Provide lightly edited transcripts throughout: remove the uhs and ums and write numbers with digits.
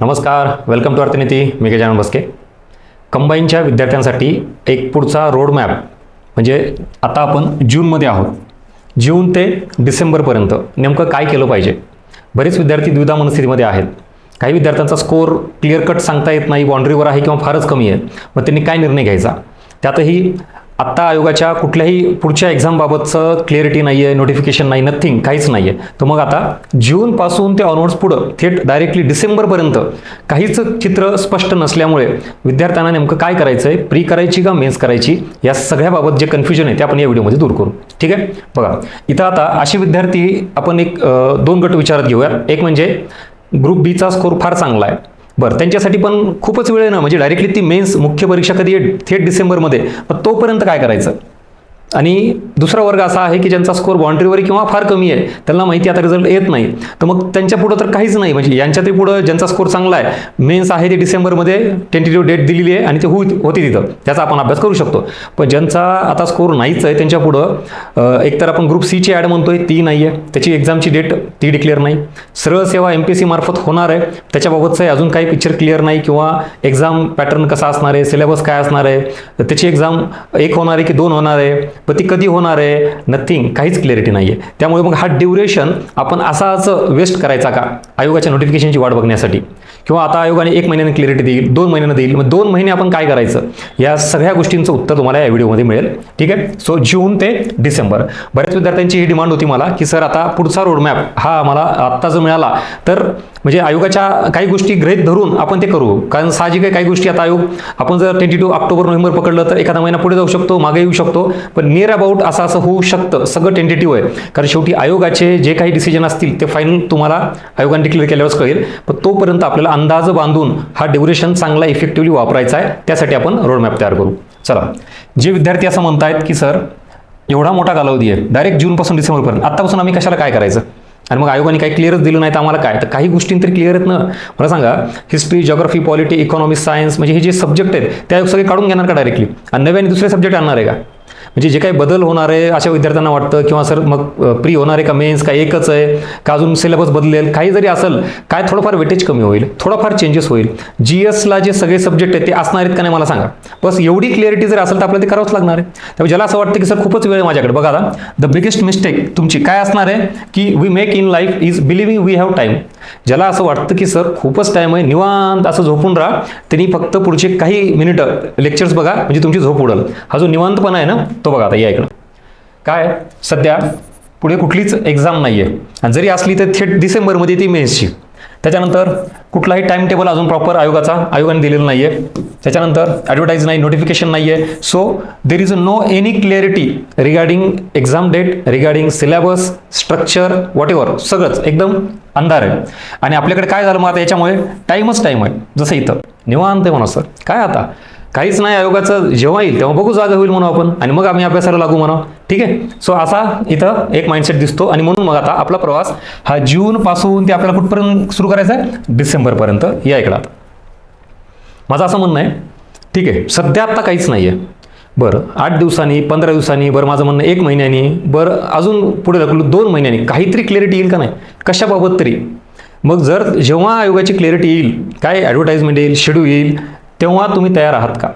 नमस्कार, welcome to अर्थनीती. मी गजानन बस्के. कंबाईनच्या विद्यार्थ्यांसाठी एक पुढचा रोड मॅप म्हणजे आता आपण जूनमध्ये आहोत. जून ते डिसेंबरपर्यंत नेमकं काय केलं पाहिजे. बरेच विद्यार्थी द्विधा मनस्थितीमध्ये आहेत. काही विद्यार्थ्यांचा स्कोअर क्लिअर कट सांगता येत नाही, बाउंड्रीवर आहे किंवा फारच कमी आहे. मग त्यांनी काय निर्णय घ्यायचा. त्यातही आत्ता आयोगाच्या कुठल्याही पुढच्या एक्झामबाबतचं क्लिअरिटी नाही आहे, नोटिफिकेशन नाही, नथिंग, काहीच नाही आहे. तर मग आता जूनपासून ते ऑनवर्ड्स पुढं थेट डायरेक्टली डिसेंबरपर्यंत काहीच चित्र स्पष्ट नसल्यामुळे विद्यार्थ्यांना नेमकं काय करायचं आहे, प्री करायची का मेन्स करायची, या सगळ्याबाबत जे कन्फ्युजन आहे ते आपण या व्हिडिओमध्ये दूर करू. ठीक आहे. बघा, इथं आता असे विद्यार्थी आपण दोन गट विचारात घेऊया. एक म्हणजे ग्रुप बीचा स्कोर फार चांगला आहे. बरं, त्यांच्यासाठी पण खूपच वेळ आहे ना, म्हणजे डायरेक्टली ती मेन्स मुख्य परीक्षा कधी आहे, थेट डिसेंबरमध्ये. पण तोपर्यंत काय करायचं. आणि दुसरा वर्ग असा आहे की ज्यांचा स्कोर बाउंड्रीवर किंवा फार कमी आहे, त्यांना माहिती आता रिझल्ट येत नाही, तर मग त्यांच्या पुढं तर काहीच नाही. म्हणजे यांच्या ते पुढं ज्यांचा स्कोर चांगला आहे, मेन्स आहे ते डिसेंबरमध्ये टेंटेटिव्ह डेट दिलेली आहे आणि ते होती तिथं, त्याचा आपण अभ्यास करू शकतो. पण ज्यांचा आता स्कोर नाहीच आहे त्यांच्या पुढं एकतर आपण ग्रुप सीची ॲड म्हणतोय, ती नाही आहे, त्याची एक्झामची डेट ती डिक्लेअर नाही. सरळ सेवा MPSC मार्फत होणार आहे, त्याच्याबाबतचं अजून काही पिक्चर क्लिअर नाही, किंवा एक्झाम पॅटर्न कसा असणार आहे, सिलेबस काय असणार आहे, त्याची एक्झाम 1 होणार आहे की 2 होणार आहे, पण ती कधी होणार आहे, नथिंग, काहीच क्लॅरिटी नाही आहे. त्यामुळे मग हा ड्युरेशन आपण असाच वेस्ट करायचा का आयोगाच्या नोटिफिकेशनची वाट बघण्यासाठी. किंवा आता आयोगाने 1 महिन्याने क्लॅरिटी देईल, 2 महिन्यानं देईल, मग 2 महिने आपण काय करायचं, या सगळ्या गोष्टींचं उत्तर तुम्हाला या व्हिडिओमध्ये मिळेल. ठीक आहे. सो जून ते डिसेंबर. बऱ्याच विद्यार्थ्यांची ही डिमांड होती मला की सर आता पुढचा रोडमॅप हा आम्हाला आत्ता जर मिळाला तर म्हणजे आयोगाच्या काही गोष्टी गृहीत धरून आपण ते करू. कारण साहजिक आहे, काही गोष्टी आता आयोग आपण जर 22 ऑक्टोबर नोव्हेंबर पकडलं तर एखादा महिना पुढे जाऊ शकतो, मागे येऊ शकतो, पण नियर अबाउट असं होऊ शकतं. सगळं टेंटेटिव्ह आहे, कारण शेवटी आयोगाचे जे काही डिसिजन असतील ते फायनल तुम्हाला आयोगाने डिक्लेअर केल्यावरच कळेल. पण तोपर्यंत आपल्याला अंदाज बांधून हा ड्युरेशन चांगला इफेक्टिव्हली वापरायचा आहे. त्यासाठी आपण रोडमॅप तयार करू. चला, जे विद्यार्थी असं म्हणतायत की सर एवढा मोठा कालावधी आहे, डायरेक्ट जूनपासून डिसेंबरपर्यंत, आत्तापासून आम्ही कशाला काय करायचं, आणि मग आयोगाने काही क्लिअरच दिलं नाही तर आम्हाला काय. तर काही गोष्टी तरी क्लिअर आहेत ना. मला सांगा, history, geography, polity, economics, science, म्हणजे हे जे सब्जेक्ट आहेत ते आयोग सगळे काढून घेणार का डायरेक्टली, आणि नव्याने दुसरे सब्जेक्ट आणणार आहे का. म्हणजे जे काही बदल होणार आहे अशा विद्यार्थ्यांना वाटतं, किंवा सर मग प्री होणार आहे का मेन्स, का एकच आहे का अजून सिलेबस बदलेल, काही जरी असेल, काय थोडंफार वेटेज कमी होईल, थोडाफार चेंजेस होईल. GSला जे सगळे सब्जेक्ट आहेत ते असणार आहेत का नाही मला सांगा. बस एवढी क्लिअरिटी जर असेल तर आपल्याला ते करावंच लागणार आहे. त्यामुळे ज्याला असं वाटतं की सर खूपच वेळ आहे माझ्याकडे, बघा आता द बिगेस्ट मिस्टेक तुमची काय असणार आहे की we make in life is believing we have time. ज्याला असं वाटतं की सर खूपच टाईम आहे, निवांत असं झोपून राहा, त्यांनी फक्त पुढचे काही मिनिटं लेक्चर्स बघा म्हणजे तुमची झोप उडेल. हा जो निवांतपणा आहे ना तो बघा. आता या इकडं काय, सध्या पुढे कुठलीच एक्झाम नाही आहे, आणि जरी असली तर थेट डिसेंबरमध्ये ती मेन्सची. त्याच्यानंतर कुठलाही टाइम टेबल अजून प्रॉपर आयोगाने दिलेलं नाही आहे. त्याच्यानंतर ॲडव्हर्टाईज नाही, नोटिफिकेशन नाही आहे. So there is no any clarity regarding exam date, regarding syllabus, structure, whatever, सगळंच एकदम अंधार आहे. आणि आपल्याकडे काय झालं मग आता, याच्यामुळे टाईमच टाईम आहे. जसं इथं निवांत आहे म्हणा सर, काय आता काहीच नाही, आयोगाचं जेव्हा येईल तेव्हा बघू, जागा होईल म्हणू आपण, आणि मग आम्ही अभ्यासाला लागू म्हणा. ठीक आहे. सो असा इथं एक माइंडसेट दिसतो. आणि म्हणून मग आता आपला प्रवास हा जूनपासून ते आपल्याला कुठपर्यंत सुरू करायचा आहे, डिसेंबरपर्यंत. या इकडं आता माझं असं म्हणणं आहे, ठीक आहे, सध्या आत्ता काहीच नाही आहे. बरं, 8 दिवसांनी, 15 दिवसांनी, बरं माझं म्हणणं 1 महिन्यानी, बरं अजून पुढे ढकलू 2 महिन्यांनी, काहीतरी क्लिअरिटी येईल का नाही कशाबाबत तरी. मग जर जेव्हा आयोगाची क्लिअरिटी येईल, काय ॲडव्हर्टाईजमेंट येईल, शेड्यूल येईल, तेव्हा तुम्ही तयार आहात का.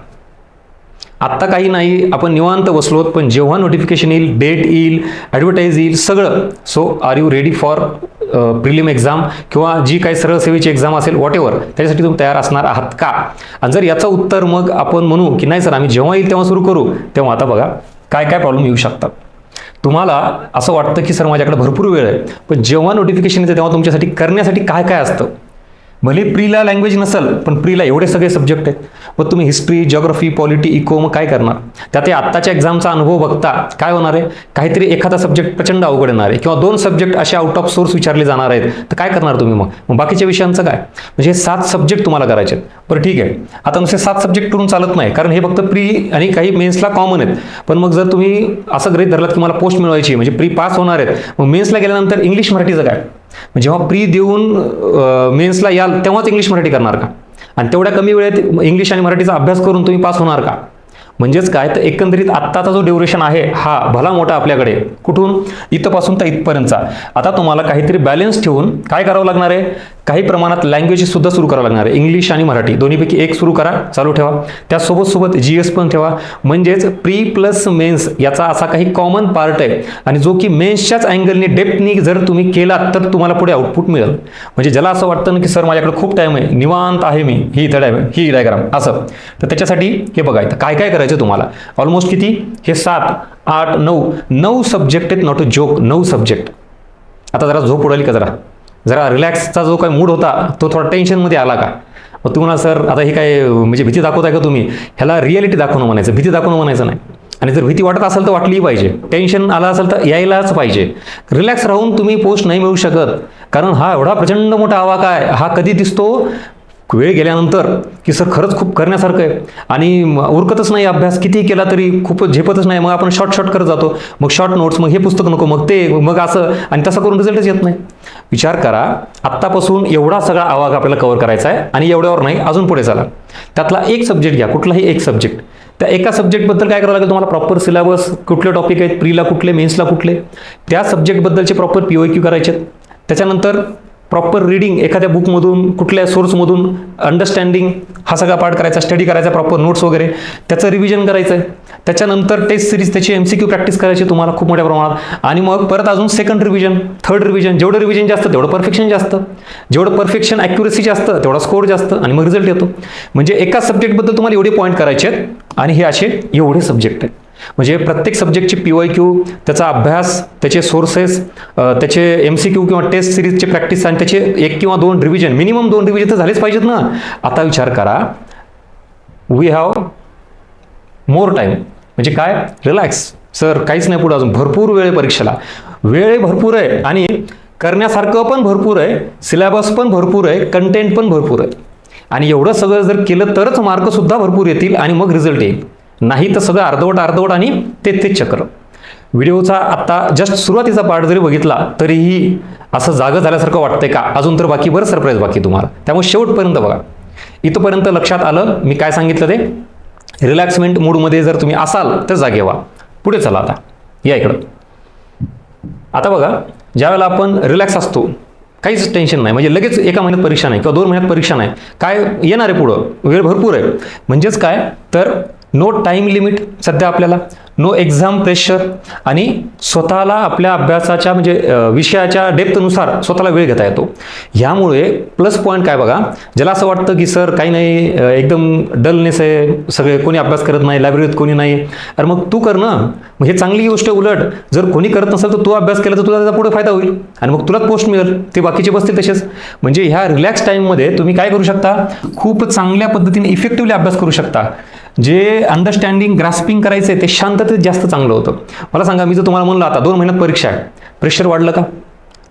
आत्ता काही नाही, आपण निवांत बसलोत, पण जेव्हा नोटिफिकेशन येईल, डेट येईल, ॲडव्हर्टाईज येईल, सगळं. So are you ready for prelim exam, किंवा जी काही सरळ सेवेची एक्झाम असेल, वॉट एव्हर, त्याच्यासाठी तुम्ही तयार असणार आहात का. आणि जर याचं उत्तर मग आपण म्हणू की नाही सर आम्ही जेव्हा येईल तेव्हा सुरू करू, तेव्हा आता बघा काय काय प्रॉब्लेम येऊ शकतात. तुम्हाला असं वाटतं की सर माझ्याकडे भरपूर वेळ आहे, पण जेव्हा नोटिफिकेशन येतं तेव्हा तुमच्यासाठी करण्यासाठी काय काय असतं. भले प्रीला लँग्वेज नसेल, पण प्रीला एवढे सगळे सब्जेक्ट आहेत. मग तुम्ही हिस्ट्री, जिओग्राफी, पॉलिटी, इको, मग काय करणार. त्यात आत्ताच्या एक्झामचा अनुभव बघता काय होणार आहे, काहीतरी एखादा सब्जेक्ट प्रचंड अवघड येणार आहे, किंवा 2 सब्जेक्ट असे आउट ऑफ सोर्स विचारले जाणार आहेत, तर काय करणार तुम्ही. मग बाकीच्या विषयांचं काय, म्हणजे 7 सब्जेक्ट तुम्हाला करायचे आहेत. बरं ठीक आहे, आता नुसते 7 सब्जेक्ट करून चालत नाही, कारण हे फक्त प्री आणि काही मेन्सला कॉमन आहेत. पण मग जर तुम्ही असं गृहीत धरलात की मला पोस्ट मिळवायची, म्हणजे प्री पास होणार आहेत, मग मेन्सला गेल्यानंतर इंग्लिश मराठीचं काय. जेव्हा प्री देऊन मेन्सला याल तेव्हाच इंग्लिश मराठी करणार का, आणि तेवढ्या कमी वेळेत इंग्लिश आणि मराठीचा अभ्यास करून तुम्ही पास होणार का. म्हणजेच काय तर एकंदरीत आत्ताचा जो ड्युरेशन आहे हा भला मोठा आपल्याकडे, कुठून इथपासून तर इथपर्यंतचा. आता तुम्हाला काहीतरी बॅलन्स ठेवून काय करावं लागणार आहे, काही प्रमाणात लँग्वेजेस सुद्धा सुरू करावं लागणार आहे. इंग्लिश आणि मराठी दोन्हीपैकी एक सुरू करा, चालू ठेवा. त्यासोबत GS पण ठेवा. म्हणजेच प्री प्लस मेन्स याचा असा काही कॉमन पार्ट आहे आणि जो की मेन्सच्याच अँगलने डेप्थनी जर तुम्ही केलात तर तुम्हाला पुढे आउटपुट मिळेल. म्हणजे ज्याला असं वाटतं ना की सर माझ्याकडे खूप टाईम आहे, निवांत आहे मी, ही डायग्राम असं, तर त्याच्यासाठी हे बघायचं काय काय करायचं तुम्हाला. ऑलमोस्ट किती हे 7, 8, 9 सब्जेक्ट आहेत, नॉट अ जोक, 9 सब्जेक्ट. आता जरा झोप उडाली का, जरा रिलॅक्सचा जो काही मूड होता तो थोडा टेन्शनमध्ये आला का? मग तुम्हाला सर आता हे काय म्हणजे भीती दाखवताय का तुम्ही? ह्याला रिॲलिटी दाखवणं म्हणायचं, भीती दाखवणं म्हणायचं नाही. आणि जर भीती वाटत असेल तर वाटलीही पाहिजे, टेन्शन आलं असेल तर यायलाच पाहिजे. रिलॅक्स राहून तुम्ही पोस्ट नाही मिळू शकत, कारण हा एवढा प्रचंड मोठा आवाका आहे. हा कधी दिसतो? वेळ गेल्यानंतर की सर खरंच खूप करण्यासारखं आहे आणि उरकतच नाही, अभ्यास कितीही केला तरी खूप झेपतच नाही. मग आपण शॉर्ट करत जातो, मग शॉर्ट नोट्स, मग हे पुस्तक नको, मग ते, मग असं, आणि तसं करून रिझल्टच येत नाही. विचार करा, आत्तापासून एवढा सगळा आवाका आपल्याला कव्हर करायचा आहे आणि एवढ्यावर नाही, अजून पुढे चला. त्यातला एक सब्जेक्ट घ्या, कुठलाही एक सब्जेक्ट. त्या एका सब्जेक्टबद्दल काय करावं लागेल तुम्हाला? प्रॉपर सिलेबस, कुठले टॉपिक आहेत, प्रीला कुठले, मेन्सला कुठले, त्या सब्जेक्टबद्दलचे प्रॉपर POQ करायचे. त्याच्यानंतर प्रॉपर रीडिंग, एखाद्या बुकमधून, कुठल्या सोर्समधून, अंडरस्टँडिंग हा सगळा पार्ट करायचा, स्टडी करायचा, प्रॉपर नोट्स वगैरे, त्याचं रिव्हिजन करायचं आहे. त्याच्यानंतर टेस्ट सिरीज, त्याची MCQ प्रॅक्टिस करायची तुम्हाला खूप मोठ्या प्रमाणात. आणि मग परत अजून सेकंड रिव्हिजन, थर्ड रिव्हिजन. जेवढं रिव्हिजन जास्त तेवढं परफेक्शन जास्त, जेवढं परफेक्शन ॲक्युरेसी जास्त तेवढा स्कोर जास्त, आणि मग रिझल्ट येतो. म्हणजे एका सब्जेक्टबद्दल तुम्हाला एवढे पॉईंट करायचे आहेत आणि हे असे एवढे सब्जेक्ट आहेत. म्हणजे प्रत्येक सब्जेक्टची POQ, त्याचा अभ्यास, त्याचे सोर्सेस, त्याचे MCQ किंवा टेस्ट सिरीजचे प्रॅक्टिस आणि त्याचे 1 किंवा 2 रिव्हिजन, मिनिमम 2 रिव्हिजन तर झालेच पाहिजेत ना. आता विचार करा, वी हॅव मोर टाईम. म्हणजे काय? रिलॅक्स सर, काहीच नाही पुढे, अजून भरपूर वेळ आहे परीक्षेला. वेळ भरपूर आहे आणि करण्यासारखं पण भरपूर आहे, सिलेबस पण भरपूर आहे, कंटेंट पण भरपूर आहे. आणि एवढं सगळं जर केलं तरच मार्कसुद्धा भरपूर येतील आणि मग रिझल्ट येईल. नाही तर सगळं अर्धवट आणि तेच चक्र. व्हिडिओचा आत्ता जस्ट सुरुवातीचा पार्ट जरी बघितला तरीही असं जागं झाल्यासारखं वाटतंय का? अजून तर बाकी बरं सरप्राईज बाकी तुम्हाला. त्यामुळे शेवटपर्यंत बघा. इथंपर्यंत लक्षात आलं मी काय सांगितलं ते? रिलॅक्समेंट मूडमध्ये जर तुम्ही असाल तर जागे व्हा. पुढे चला, आता या इकडं. आता बघा, ज्यावेळेला आपण रिलॅक्स असतो, काहीच टेन्शन नाही, म्हणजे लगेच एका महिन्यात परीक्षा नाही किंवा 2 महिन्यात परीक्षा नाही, काय येणार आहे पुढं, वेळ भरपूर आहे. म्हणजेच काय तर नो टाईम लिमिट सध्या आपल्याला, नो एक्झाम प्रेशर, आणि स्वतःला आपल्या अभ्यासाच्या म्हणजे विषयाच्या डेप्थनुसार स्वतःला वेळ घेता येतो. ह्यामुळे प्लस पॉईंट काय बघा, ज्याला असं वाटतं की सर काही नाही, एकदम डलनेस आहे, सगळे कोणी अभ्यास करत नाही, लायब्ररीत कोणी नाही, अरे मग तू कर ना. मग हे चांगली गोष्ट. उलट जर कोणी करत नसेल तर तू अभ्यास केला तर तुला त्याचा पुढे फायदा होईल आणि मग तुलाच पोस्ट मिळेल, ते बाकीचे बसतील तसेच. म्हणजे ह्या रिलॅक्स टाईममध्ये तुम्ही काय करू शकता? खूप चांगल्या पद्धतीने इफेक्टिव्हली अभ्यास करू शकता. जे अंडरस्टँडिंग, ग्रास्पिंग करायचं आहे ते शांततेत जास्त चांगलं होतं. मला सांगा, मी जर तुम्हाला म्हणलं आता 2 महिन्यात परीक्षा आहे, प्रेशर वाढलं का?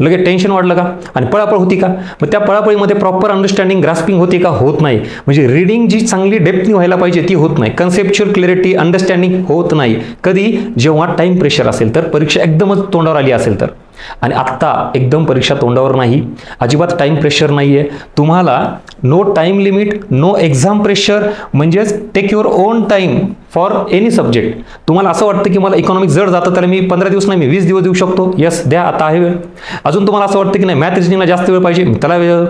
लगेच टेन्शन वाढलं का? आणि पळापळ होती का? मग त्या पळापळीमध्ये प्रॉपर अंडरस्टँडिंग, ग्रास्पिंग होते का? होत नाही. म्हणजे रीडिंग जी चांगली डेप्थनी व्हायला पाहिजे ती होत नाही. कन्सेप्च्युअल क्लॅरिटी, अंडरस्टँडिंग होत नाही. कधी? जेव्हा टाईम प्रेशर असेल तर, परीक्षा एकदमच तोंडावर आली असेल तर. आणि आत्ता एकदम परीक्षा तोंडावर नाही, अजिबात टाईम प्रेशर नाही आहे तुम्हाला. No time limit, no exam pressure, म्हणजेच take your own time for any subject. तुम्हाला असं वाटतं की मला इकॉनॉमिक्स जड जातं तर मी 15 दिवस नाही, मी 20 दिवस देऊ शकतो. यस, द्या, आता आहे वेळ. अजून तुम्हाला असं वाटतं की नाही मॅथ रिजनिंगला जास्त वेळ पाहिजे, त्याला वेळ.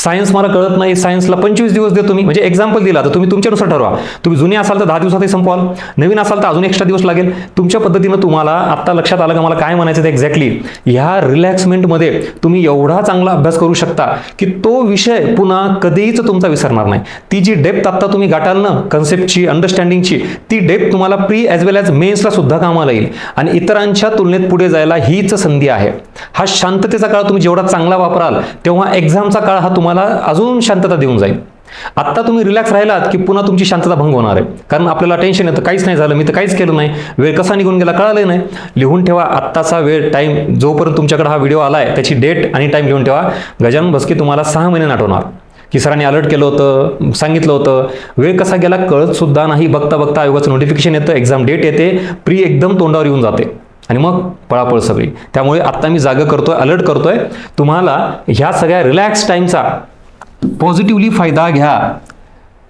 सायन्स मला कळत नाही, सायन्सला 25 दिवस देतो मी. म्हणजे एक्झाम्पल दिला तर तुम्ही तुमच्यानुसार ठरवा. तुम्ही जुने असाल तर 10 दिवसातही संपवाल, नवीन असाल तर अजून एक्स्ट्रा दिवस लागेल. तुमच्या पद्धतीनं तुम्हाला आत्ता लक्षात आलं का मला काय म्हणायचं ते एक्झॅक्टली. ह्या रिलॅक्समेंटमध्ये तुम्ही एवढा चांगला अभ्यास करू शकता की तो विषय पुन्हा कधीच तुमचा विसरणार नाही. ती जी डेप्थ आत्ता तुम्ही गाठाल ना कन्सेप्टची, अंडरस्टँडिंगची, ती डेप्थ तुम्हाला प्री ॲज वेल ॲज मेन्सला सुद्धा कामाला येईल. आणि इतरांच्या तुलनेत पुढे जायला हीच संधी आहे. हा शांततेचा काळ तुम्ही जेवढा चांगला वापराल तेव्हा एक्झामचा काळ हा तुम्हाला अजून शांतता देऊन जाईल. आत्ता तुम्ही रिलॅक्स राहिलात की पुन्हा तुमची शांतता भंग होणार आहे. कारण आपल्याला टेन्शन येतं, काहीच नाही झालं, मी तर काहीच केलं नाही, वेळ कसा निघून गेला कळालं नाही. लिहून ठेवा आत्ताचा वेळ, टाईम. जोपर्यंत तुमच्याकडे हा व्हिडिओ आला आहे त्याची डेट आणि टाईम लिहून ठेवा. गजानन भस्के तुम्हाला 6 महिने नाटवणार की सरांनी अलर्ट केलं होतं, सांगितलं होतं. वेळ कसा गेला कळत सुद्धा नाही. बघता बघता आयोगाचं नोटिफिकेशन येतं, एक्झाम डेट येते, प्री एकदम तोंडावर येऊन जाते आणि मग पळापळ सगळी. त्यामुळे आत्ता मी जागा करतोय, अलर्ट करतोय तुम्हाला. ह्या सगळ्या रिलॅक्स टाईमचा पॉझिटिव्हली फायदा घ्या.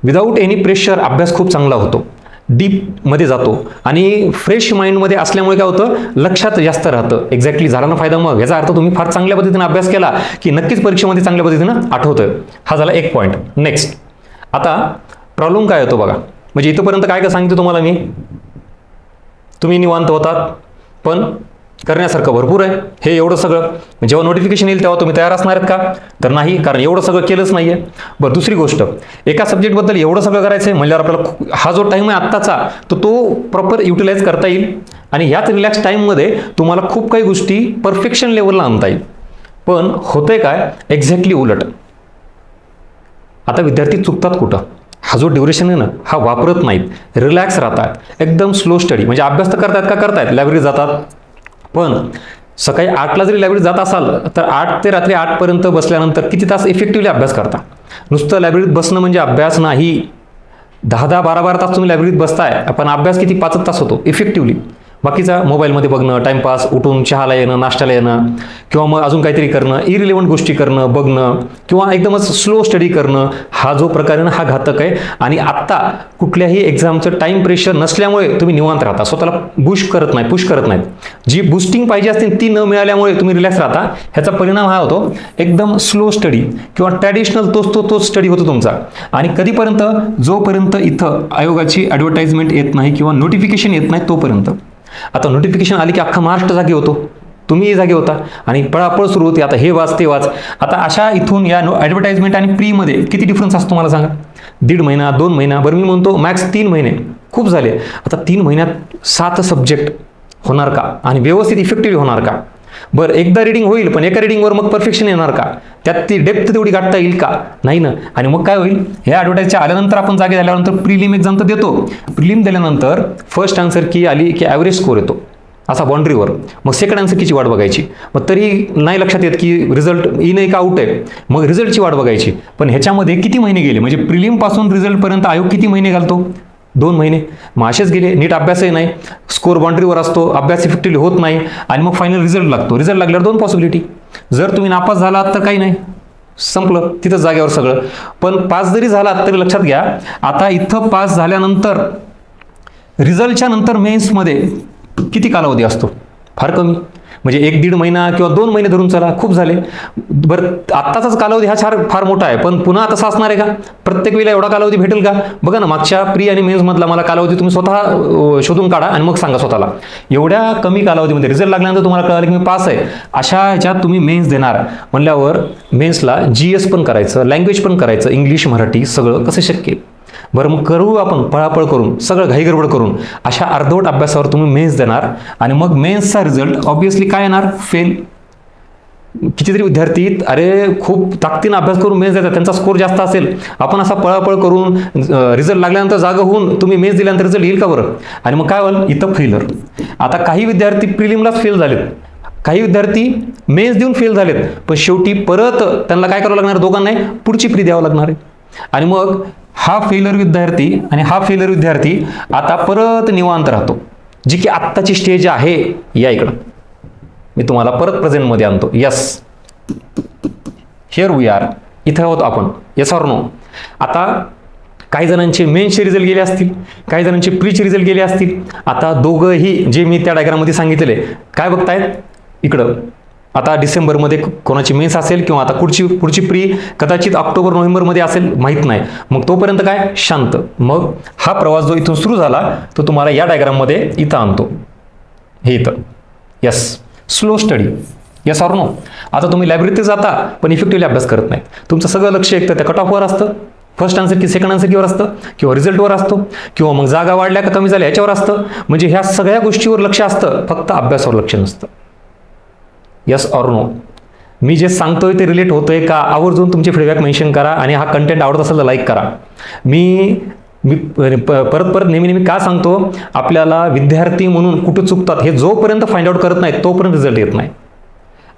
विदाऊट एनी प्रेशर अभ्यास खूप चांगला होतो. डीपमध्ये जातो आणि फ्रेश माइंडमध्ये असल्यामुळे काय होतं, लक्षात जास्त राहतं. एक्झॅक्टली झाला ना फायदा. मग याचा अर्थ तुम्ही फार चांगल्या पद्धतीने अभ्यास केला की नक्कीच परीक्षेमध्ये चांगल्या पद्धतीनं आठवतं. हा झाला एक पॉईंट. नेक्स्ट, आता प्रॉब्लेम काय होतो बघा. म्हणजे इथंपर्यंत काय काय सांगितलं तुम्हाला मी, तुम्ही निवांत होतात पण करण्यासारखं भरपूर आहे. हे एवढं सगळं जेव्हा नोटिफिकेशन येईल तेव्हा तुम्ही तयार असणार आहेत का, तर नाही, कारण एवढं सगळं केलंच नाही आहे. बरं, दुसरी गोष्ट, एका सब्जेक्टबद्दल एवढं सगळं करायचं आहे म्हणल्यावर आपल्याला हा जो टाईम आहे आत्ताचा तो प्रॉपर युटिलाइज करता येईल आणि ह्याच रिलॅक्स टाईममध्ये तुम्हाला खूप काही गोष्टी परफेक्शन लेवलला आणता येईल. पण होतंय काय, एक्झॅक्टली उलट. आता विद्यार्थी चुकतात कुठं, हा जो ड्युरेशन आहे ना हा वापरत नाहीत, रिलॅक्स राहतात, एकदम स्लो स्टडी. म्हणजे अभ्यास तर करतायत का, करतायत, लायब्ररी जातात, पण सकाळी 8ला जरी लायब्ररीत जात असाल तर 8 ते रात्री 8पर्यंत बसल्यानंतर किती तास इफेक्टिव्हली अभ्यास करता. नुसतं लायब्ररीत बसणं म्हणजे अभ्यास नाही. 10-10, 12-12 तास तुम्ही लायब्ररीत बसताय, पण अभ्यास किती 5 तास होतो इफेक्टिव्हली. बाकीचा मोबाईलमध्ये बघणं, टाईमपास, उठून चहाला येणं, नाश्त्याला येणं, किंवा मग अजून काहीतरी करणं, इरिलेव्हंट गोष्टी करणं, बघणं, किंवा एकदमच स्लो स्टडी करणं, हा जो प्रकार आहे ना हा घातक आहे. आणि आत्ता कुठल्याही एक्झामचं टाईम प्रेशर नसल्यामुळे तुम्ही निवांत राहता, स्वतःला पुश करत नाहीत. जी बुस्टिंग पाहिजे असते ती न मिळाल्यामुळे तुम्ही रिलॅक्स राहता. ह्याचा परिणाम हा होतो एकदम स्लो स्टडी किंवा ट्रॅडिशनल तोच स्टडी होतो तुमचा. आणि कधीपर्यंत, जोपर्यंत इथं आयोगाची ॲडव्हर्टाइजमेंट येत नाही किंवा नोटिफिकेशन येत नाही तोपर्यंत. आता नोटिफिकेशन आली की अख्खा महाराष्ट्र जागे होतो, तुम्ही जागे होता आणि पळापळ सुरू होती. आता हे वाच ते वाच. आता अशा इथून या ॲडव्हर्टाइजमेंट आणि प्रीमध्ये किती डिफरन्स असतो मला सांगा. 1.5 महिना, 2 महिना, बरं मी म्हणतो मॅक्स 3 महिने खूप झाले. आता 3 महिन्यात 7 सब्जेक्ट होणार का आणि व्यवस्थित इफेक्टिव्ह होणार का. बरं, एकदा रिडिंग होईल पण एका रिडिंगवर मग परफेक्शन येणार का, त्यात ती डेप्थ तेवढी गाठता येईल का, नाही ना. आणि मग काय होईल, ह्या ॲडव्हर्टाईजच्या आल्यानंतर आपण जागे झाल्यानंतर प्रिलिम एक्झाम तर देतो. प्रिलिम दिल्यानंतर फर्स्ट आन्सर की आली की ॲव्हरेज स्कोर येतो असा बाउंड्रीवर. मग सेकंड आन्सर कीची वाट बघायची. मग तरी नाही लक्षात येत की रिझल्ट इन आहे का आउट आहे, मग रिझल्टची वाट बघायची. पण ह्याच्यामध्ये किती महिने गेले, म्हणजे प्रिलिमपासून रिझल्टपर्यंत आयोग किती महिने घालतो, 2 महिने. मग असेच गेले, नीट अभ्यासही नाही, स्कोर बाउंड्रीवर असतो, अभ्यास इफेक्टिव्हली होत नाही आणि मग फायनल रिझल्ट लागतो. रिझल्ट लागल्यावर 2 पॉसिबिलिटी, जर तुम्ही नापास झालात तर काही नाही, संपलं तिथंच जागेवर सगळं. पण पास जरी झालात तरी लक्षात घ्या, आता इथं पास झाल्यानंतर रिझल्टच्या नंतर मेन्समध्ये किती कालावधी असतो, फार कमी. म्हणजे 1-1.5 महिना किंवा 2 महिने धरून चला, खूप झाले. बरं, आत्ताचाच कालावधी हा फार मोठा आहे, पण पुन्हा तसा असणार आहे का, प्रत्येक वेळेला एवढा कालावधी भेटेल का. बघा ना, मागच्या प्री आणि मेन्समधला मला कालावधी तुम्ही स्वतः शोधून काढा आणि मग सांगा स्वतःला. एवढ्या कमी कालावधीमध्ये रिझल्ट लागल्यानंतर तुम्हाला कळालं की मी पास आहे, अशा ह्याच्यात तुम्ही मेन्स देणार म्हणल्यावर मेन्सला GS पण करायचं, लँग्वेज पण करायचं, इंग्लिश मराठी सगळं कसं शक्य. बरं, मग करू आपण पळापळ करून, सगळं घाईगडबड करून अशा अर्धवट अभ्यासावर तुम्ही मेन्स देणार आणि मग मेन्सचा रिझल्ट ऑब्व्हियसली काय येणार, फेल. कितीतरी विद्यार्थी अरे खूप ताकदीनं अभ्यास करून मेन्स देतात, त्यांचा स्कोर जास्त असेल. आपण असा पळापळ करून रिझल्ट लागल्यानंतर जागा होऊन तुम्ही मेन्स दिल्यानंतर रिझल्ट येईल का बरं. आणि मग काय होईल, इथं फेलर. आता काही विद्यार्थी प्रिलिमलाच फेल झालेत, काही विद्यार्थी मेन्स देऊन फेल झालेत, पण शेवटी परत त्यांना काय करावं लागणार, दोघांनाही पुढची प्री द्यावं लागणार आहे. आणि मग हा फेलर विद्यार्थी आणि हा फेलर विद्यार्थी आता परत निवांत राहतो, जी की आत्ताची स्टेज आहे. या इकडं मी तुम्हाला परत प्रेझेंटमध्ये आणतो. यस, हिअर वी आर, इथं आहोत आपण. Yes or no. आता काही जणांचे मेन्सचे रिझल्ट गेले असतील, काही जणांचे प्रीचे रिझल्ट गेले असतील. आता दोघंही जे मी त्या डायग्राममध्ये सांगितलेले काय बघतायत इकडं, आता डिसेंबरमध्ये कोणाची मेन्स असेल किंवा आता पुढची प्री कदाचित ऑक्टोबर नोव्हेंबरमध्ये असेल, माहीत नाही. मग तोपर्यंत काय, शांत. मग हा प्रवास जो इथून सुरू झाला तो तुम्हाला या डायग्राममध्ये इथं आणतो, हे इथं. Yes, slow study. Yes or no. आता तुम्ही लायब्ररीत जाता पण इफेक्टिव्हली अभ्यास करत नाही. तुमचं सगळं लक्ष एक तर त्या कट ऑफवर असतं, फर्स्ट आन्सर की सेकंड आन्सर कीवर असतं, किंवा रिझल्टवर असतो, किंवा मग जागा वाढल्या का कमी झाल्या याच्यावर असतं. म्हणजे ह्या सगळ्या गोष्टीवर लक्ष असतं, फक्त अभ्यासावर लक्ष नसतं. Yes or no. मी जे सांगतोय ते रिलेट होतोय का, आवर्जून तुमचे फीडबॅक मेन्शन करा आणि हा कंटेंट आवडत असेल तर लाईक करा. मी परत नेहमी का सांगतो, आपल्याला विद्यार्थी म्हणून कुठे चुकतात हे जोपर्यंत फाइंड आउट करत नाही तोपर्यंत रिझल्ट येत नाही.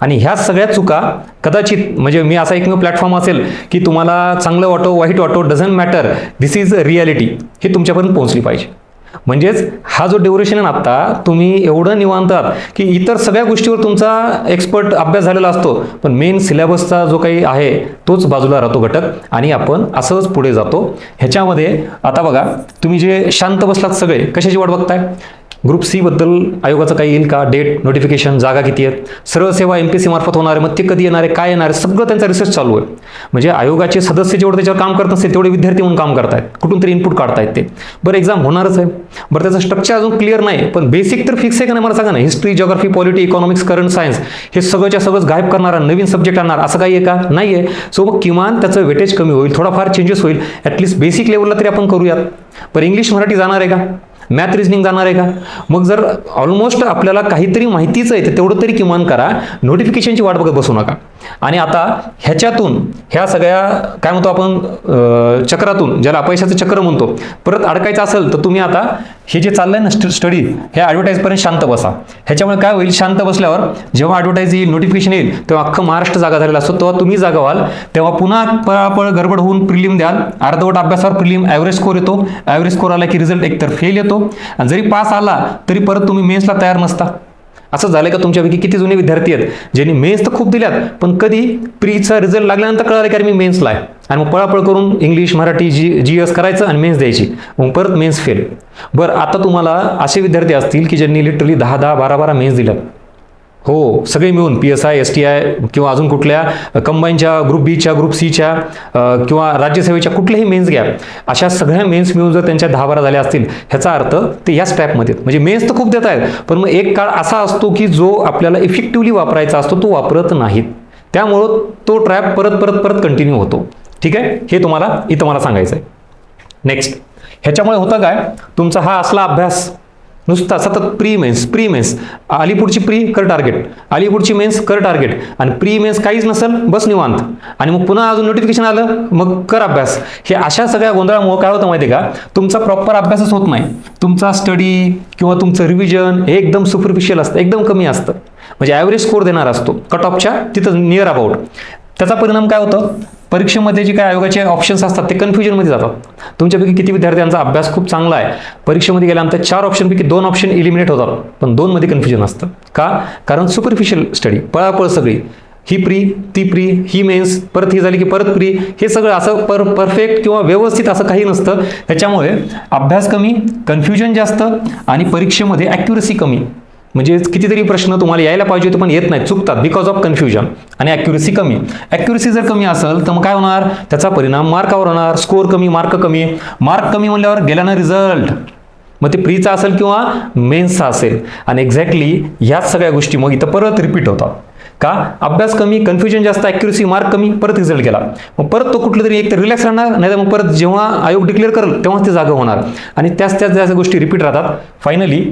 आणि ह्या सगळ्या चुका कदाचित, म्हणजे मी असा एकमेव प्लॅटफॉर्म असेल की तुम्हाला चांगलं वाटो वाईट वाटो doesn't matter, this is reality, हे तुमच्यापर्यंत पोहोचली पाहिजे. म्हणजेच हा जो ड्युरेशन आहे ना, आता तुम्ही एवढं निवांत आहात की इतर सगळ्या गोष्टीवर तुमचा एक्सपर्ट अभ्यास झालेला असतो, पण मेन सिलेबसचा जो काही आहे तोच बाजूला राहतो घटक, आणि आपण असंच पुढे जातो. ह्याच्यामध्ये आता बघा, तुम्ही जे शांत बसलात सगळे, कशाची वाट बघताय? ग्रुप सी बद्दल आयोगाचं काही येईल का? डेट, नोटिफिकेशन, जागा किती आहेत, सरळ सेवा MPSC मार्फत होणार आहे, मग ते कधी येणार आहे, काय येणार आहे, सगळं त्यांचा रिसर्च चालू आहे. म्हणजे आयोगाचे सदस्य जेवढे त्याच्यावर काम करत असतील तेवढे विद्यार्थी म्हणून काम करतायत, कुठून तरी इनपुट काढतायत ते. बरं, एक्झाम होणारच आहे. बरं, त्याचं स्ट्रक्चर अजून क्लिअर नाही, पण बेसिक तर फिक्स आहे का नाही मला सांगा ना. History, geography, polity, economics, current science हे सगळंच्या सगळंच गायब करणारा नवीन सब्जेक्ट आणणार असं काही आहे का? नाही आहे. सो मग किमान त्याचं वेटेज कमी होईल, थोडाफार चेंजेस होईल, ॲटलिस्ट बेसिक लेवलला तरी आपण करूयात. पण इंग्लिश मराठी जाणार आहे का? मॅथ रिजनिंग जाणार आहे का? मग जर ऑलमोस्ट आपल्याला काहीतरी माहितीच आहे तर तेवढं तरी किमान करा, नोटिफिकेशनची वाट बघत बसू नका. आणि आता ह्याच्यातून ह्या सगळ्या काय म्हणतो आपण चक्रातून, ज्याला अपयशाचं चक्र म्हणतो, परत अडकायचं असेल तर तुम्ही आता हे जे चाललंय ना स्टडी, हे ॲडव्हर्टाईजपर्यंत शांत बसा. ह्याच्यामुळे काय होईल, शांत बसल्यावर जेव्हा ॲडव्हर्टाईज येईल, नोटिफिकेशन येईल, तेव्हा अख्खं महाराष्ट्र जागा झालेला असतो, तेव्हा तुम्ही जागा व्हाल. तेव्हा पुन्हा पळापळ गडबड होऊन प्रिलिम द्याल, अर्धवट अभ्यासावर प्रिलिम ॲव्हरेज स्कोर येतो, ॲव्हरेज स्कोर आला की रिझल्ट एकतर फेल येतो, आणि जरी पास आला तरी परत तुम्ही मेन्सला तयार नसता. असं झालंय का तुमच्यापैकी? किती जुने विद्यार्थी आहेत ज्यांनी मेन्स तर खूप दिल्यात, पण कधी प्रीचा रिझल्ट लागल्यानंतर कळालं की मी मेन्सला आहे, आणि मग पळापळ करून इंग्लिश, मराठी, GS करायचं आणि मेन्स द्यायची, मग परत मेन्स फेल. बरं, आता तुम्हाला असे विद्यार्थी असतील की ज्यांनी लिटरली 10-10, 12-12 मेन्स दिल्यात. हो, सगळे मिळून PSI, STI किंवा अजून कुठल्या कंबाईनच्या, ग्रुप बीच्या, ग्रुप सीच्या किंवा राज्यसेवेच्या कुठल्याही मेन्स घ्या, अशा सगळ्या मेन्स मिळून जर त्यांच्या 10-12 झाल्या असतील, ह्याचा अर्थ ते याच टाईपमध्ये, म्हणजे मेन्स तर खूप देत आहेत, पण मग एक काळ असा असतो की जो आपल्याला इफेक्टिव्हली वापरायचा असतो तो वापरत नाहीत, त्यामुळं तो ट्रॅप परत कंटिन्यू होतो. ठीक आहे, हे तुम्हाला इथं मला सांगायचं आहे. नेक्स्ट, ह्याच्यामुळे होतं काय, तुमचा हा असला अभ्यास नुसता सतत प्री मेन्स, अलीपुरची प्री कर टार्गेट, अलीपुरची मेन्स कर टार्गेट, आणि प्री मेन्स काहीच नसेल, बस निवांत, आणि मग पुन्हा अजून नोटिफिकेशन आलं मग कर अभ्यास. हे अशा सगळ्या गोंधळामुळे काय होतं माहिती आहे का, तुमचा प्रॉपर अभ्यासच होत नाही. तुमचा स्टडी किंवा तुमचं रिव्हिजन हे एकदम सुपरफिशियल असतं, एकदम कमी असतं, म्हणजे ॲव्हरेज स्कोर देणार असतो, कट ऑफच्या तिथं नियर अबाउट. त्याचा परिणाम काय होतं, परीक्षेमध्ये जे काय आयोगाचे ऑप्शन्स असतात ते कन्फ्युजनमध्ये जातात. तुमच्यापैकी किती विद्यार्थ्यांचा अभ्यास खूप चांगला आहे, परीक्षेमध्ये गेल्यानंतर 4 ऑप्शनपैकी 2 ऑप्शन इलिमिनेट होतात, पण 2 मध्ये कन्फ्युजन असतं. का? कारण सुपरफिशियल स्टडी, पळापळ सगळी, ही प्री, ती प्री, ही मेन्स, परत ही झाली की परत प्री, हे सगळं असं परफेक्ट किंवा व्यवस्थित असं काही नसतं. त्याच्यामुळे अभ्यास कमी, कन्फ्युजन जास्त, आणि परीक्षेमध्ये ॲक्युरसी कमी. म्हणजे कितीतरी प्रश्न तुम्हाला यायला पाहिजे होते पण येत नाही, चुकतात बिकॉज ऑफ कन्फ्युजन आणि ॲक्युरसी कमी. ॲक्युरसी जर कमी असेल तर मग काय होणार, त्याचा परिणाम मार्कावर होणार, स्कोर कमी, मार्क कमी. मार्क कमी म्हणल्यावर गेला ना रिझल्ट, मग ते प्रीचा असेल किंवा मेन्सचा असेल. आणि एक्झॅक्टली ह्याच सगळ्या गोष्टी मग इथं परत रिपीट होतात. का? अभ्यास कमी, कन्फ्युजन जास्त, ॲक्युरसी मार्क कमी, परत रिझल्ट गेला, मग परत तो कुठलं तरी एक तर रिलॅक्स राहणार, नाही तर मग परत जेव्हा आयोग डिक्लेअर करेल तेव्हाच ते जागा होणार, आणि त्याच गोष्टी रिपीट राहतात. फायनली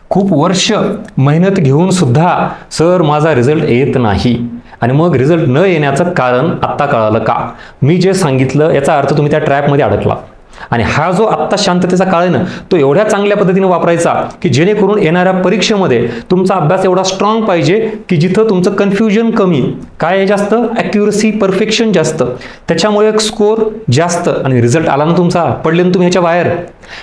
खूप वर्ष मेहनत घेऊन सुद्धा सर माझा रिझल्ट येत नाही, आणि मग रिझल्ट न येण्याचं कारण आत्ता कळालं का, मी जे सांगितलं याचा अर्थ तुम्ही त्या ट्रॅपमध्ये अडकला. आणि हा जो आत्ता शांततेचा काळ आहे ना, तो एवढ्या चांगल्या पद्धतीने वापरायचा की जेणेकरून येणाऱ्या परीक्षेमध्ये तुमचा अभ्यास एवढा स्ट्रॉंग पाहिजे की जिथं तुमचं कन्फ्युजन कमी, काय जास्त, ॲक्युरसी, परफेक्शन जास्त, त्याच्यामुळे स्कोर जास्त, आणि रिझल्ट आला ना तुमचा, पडले ना तुम्ही ह्याच्या बाहेर.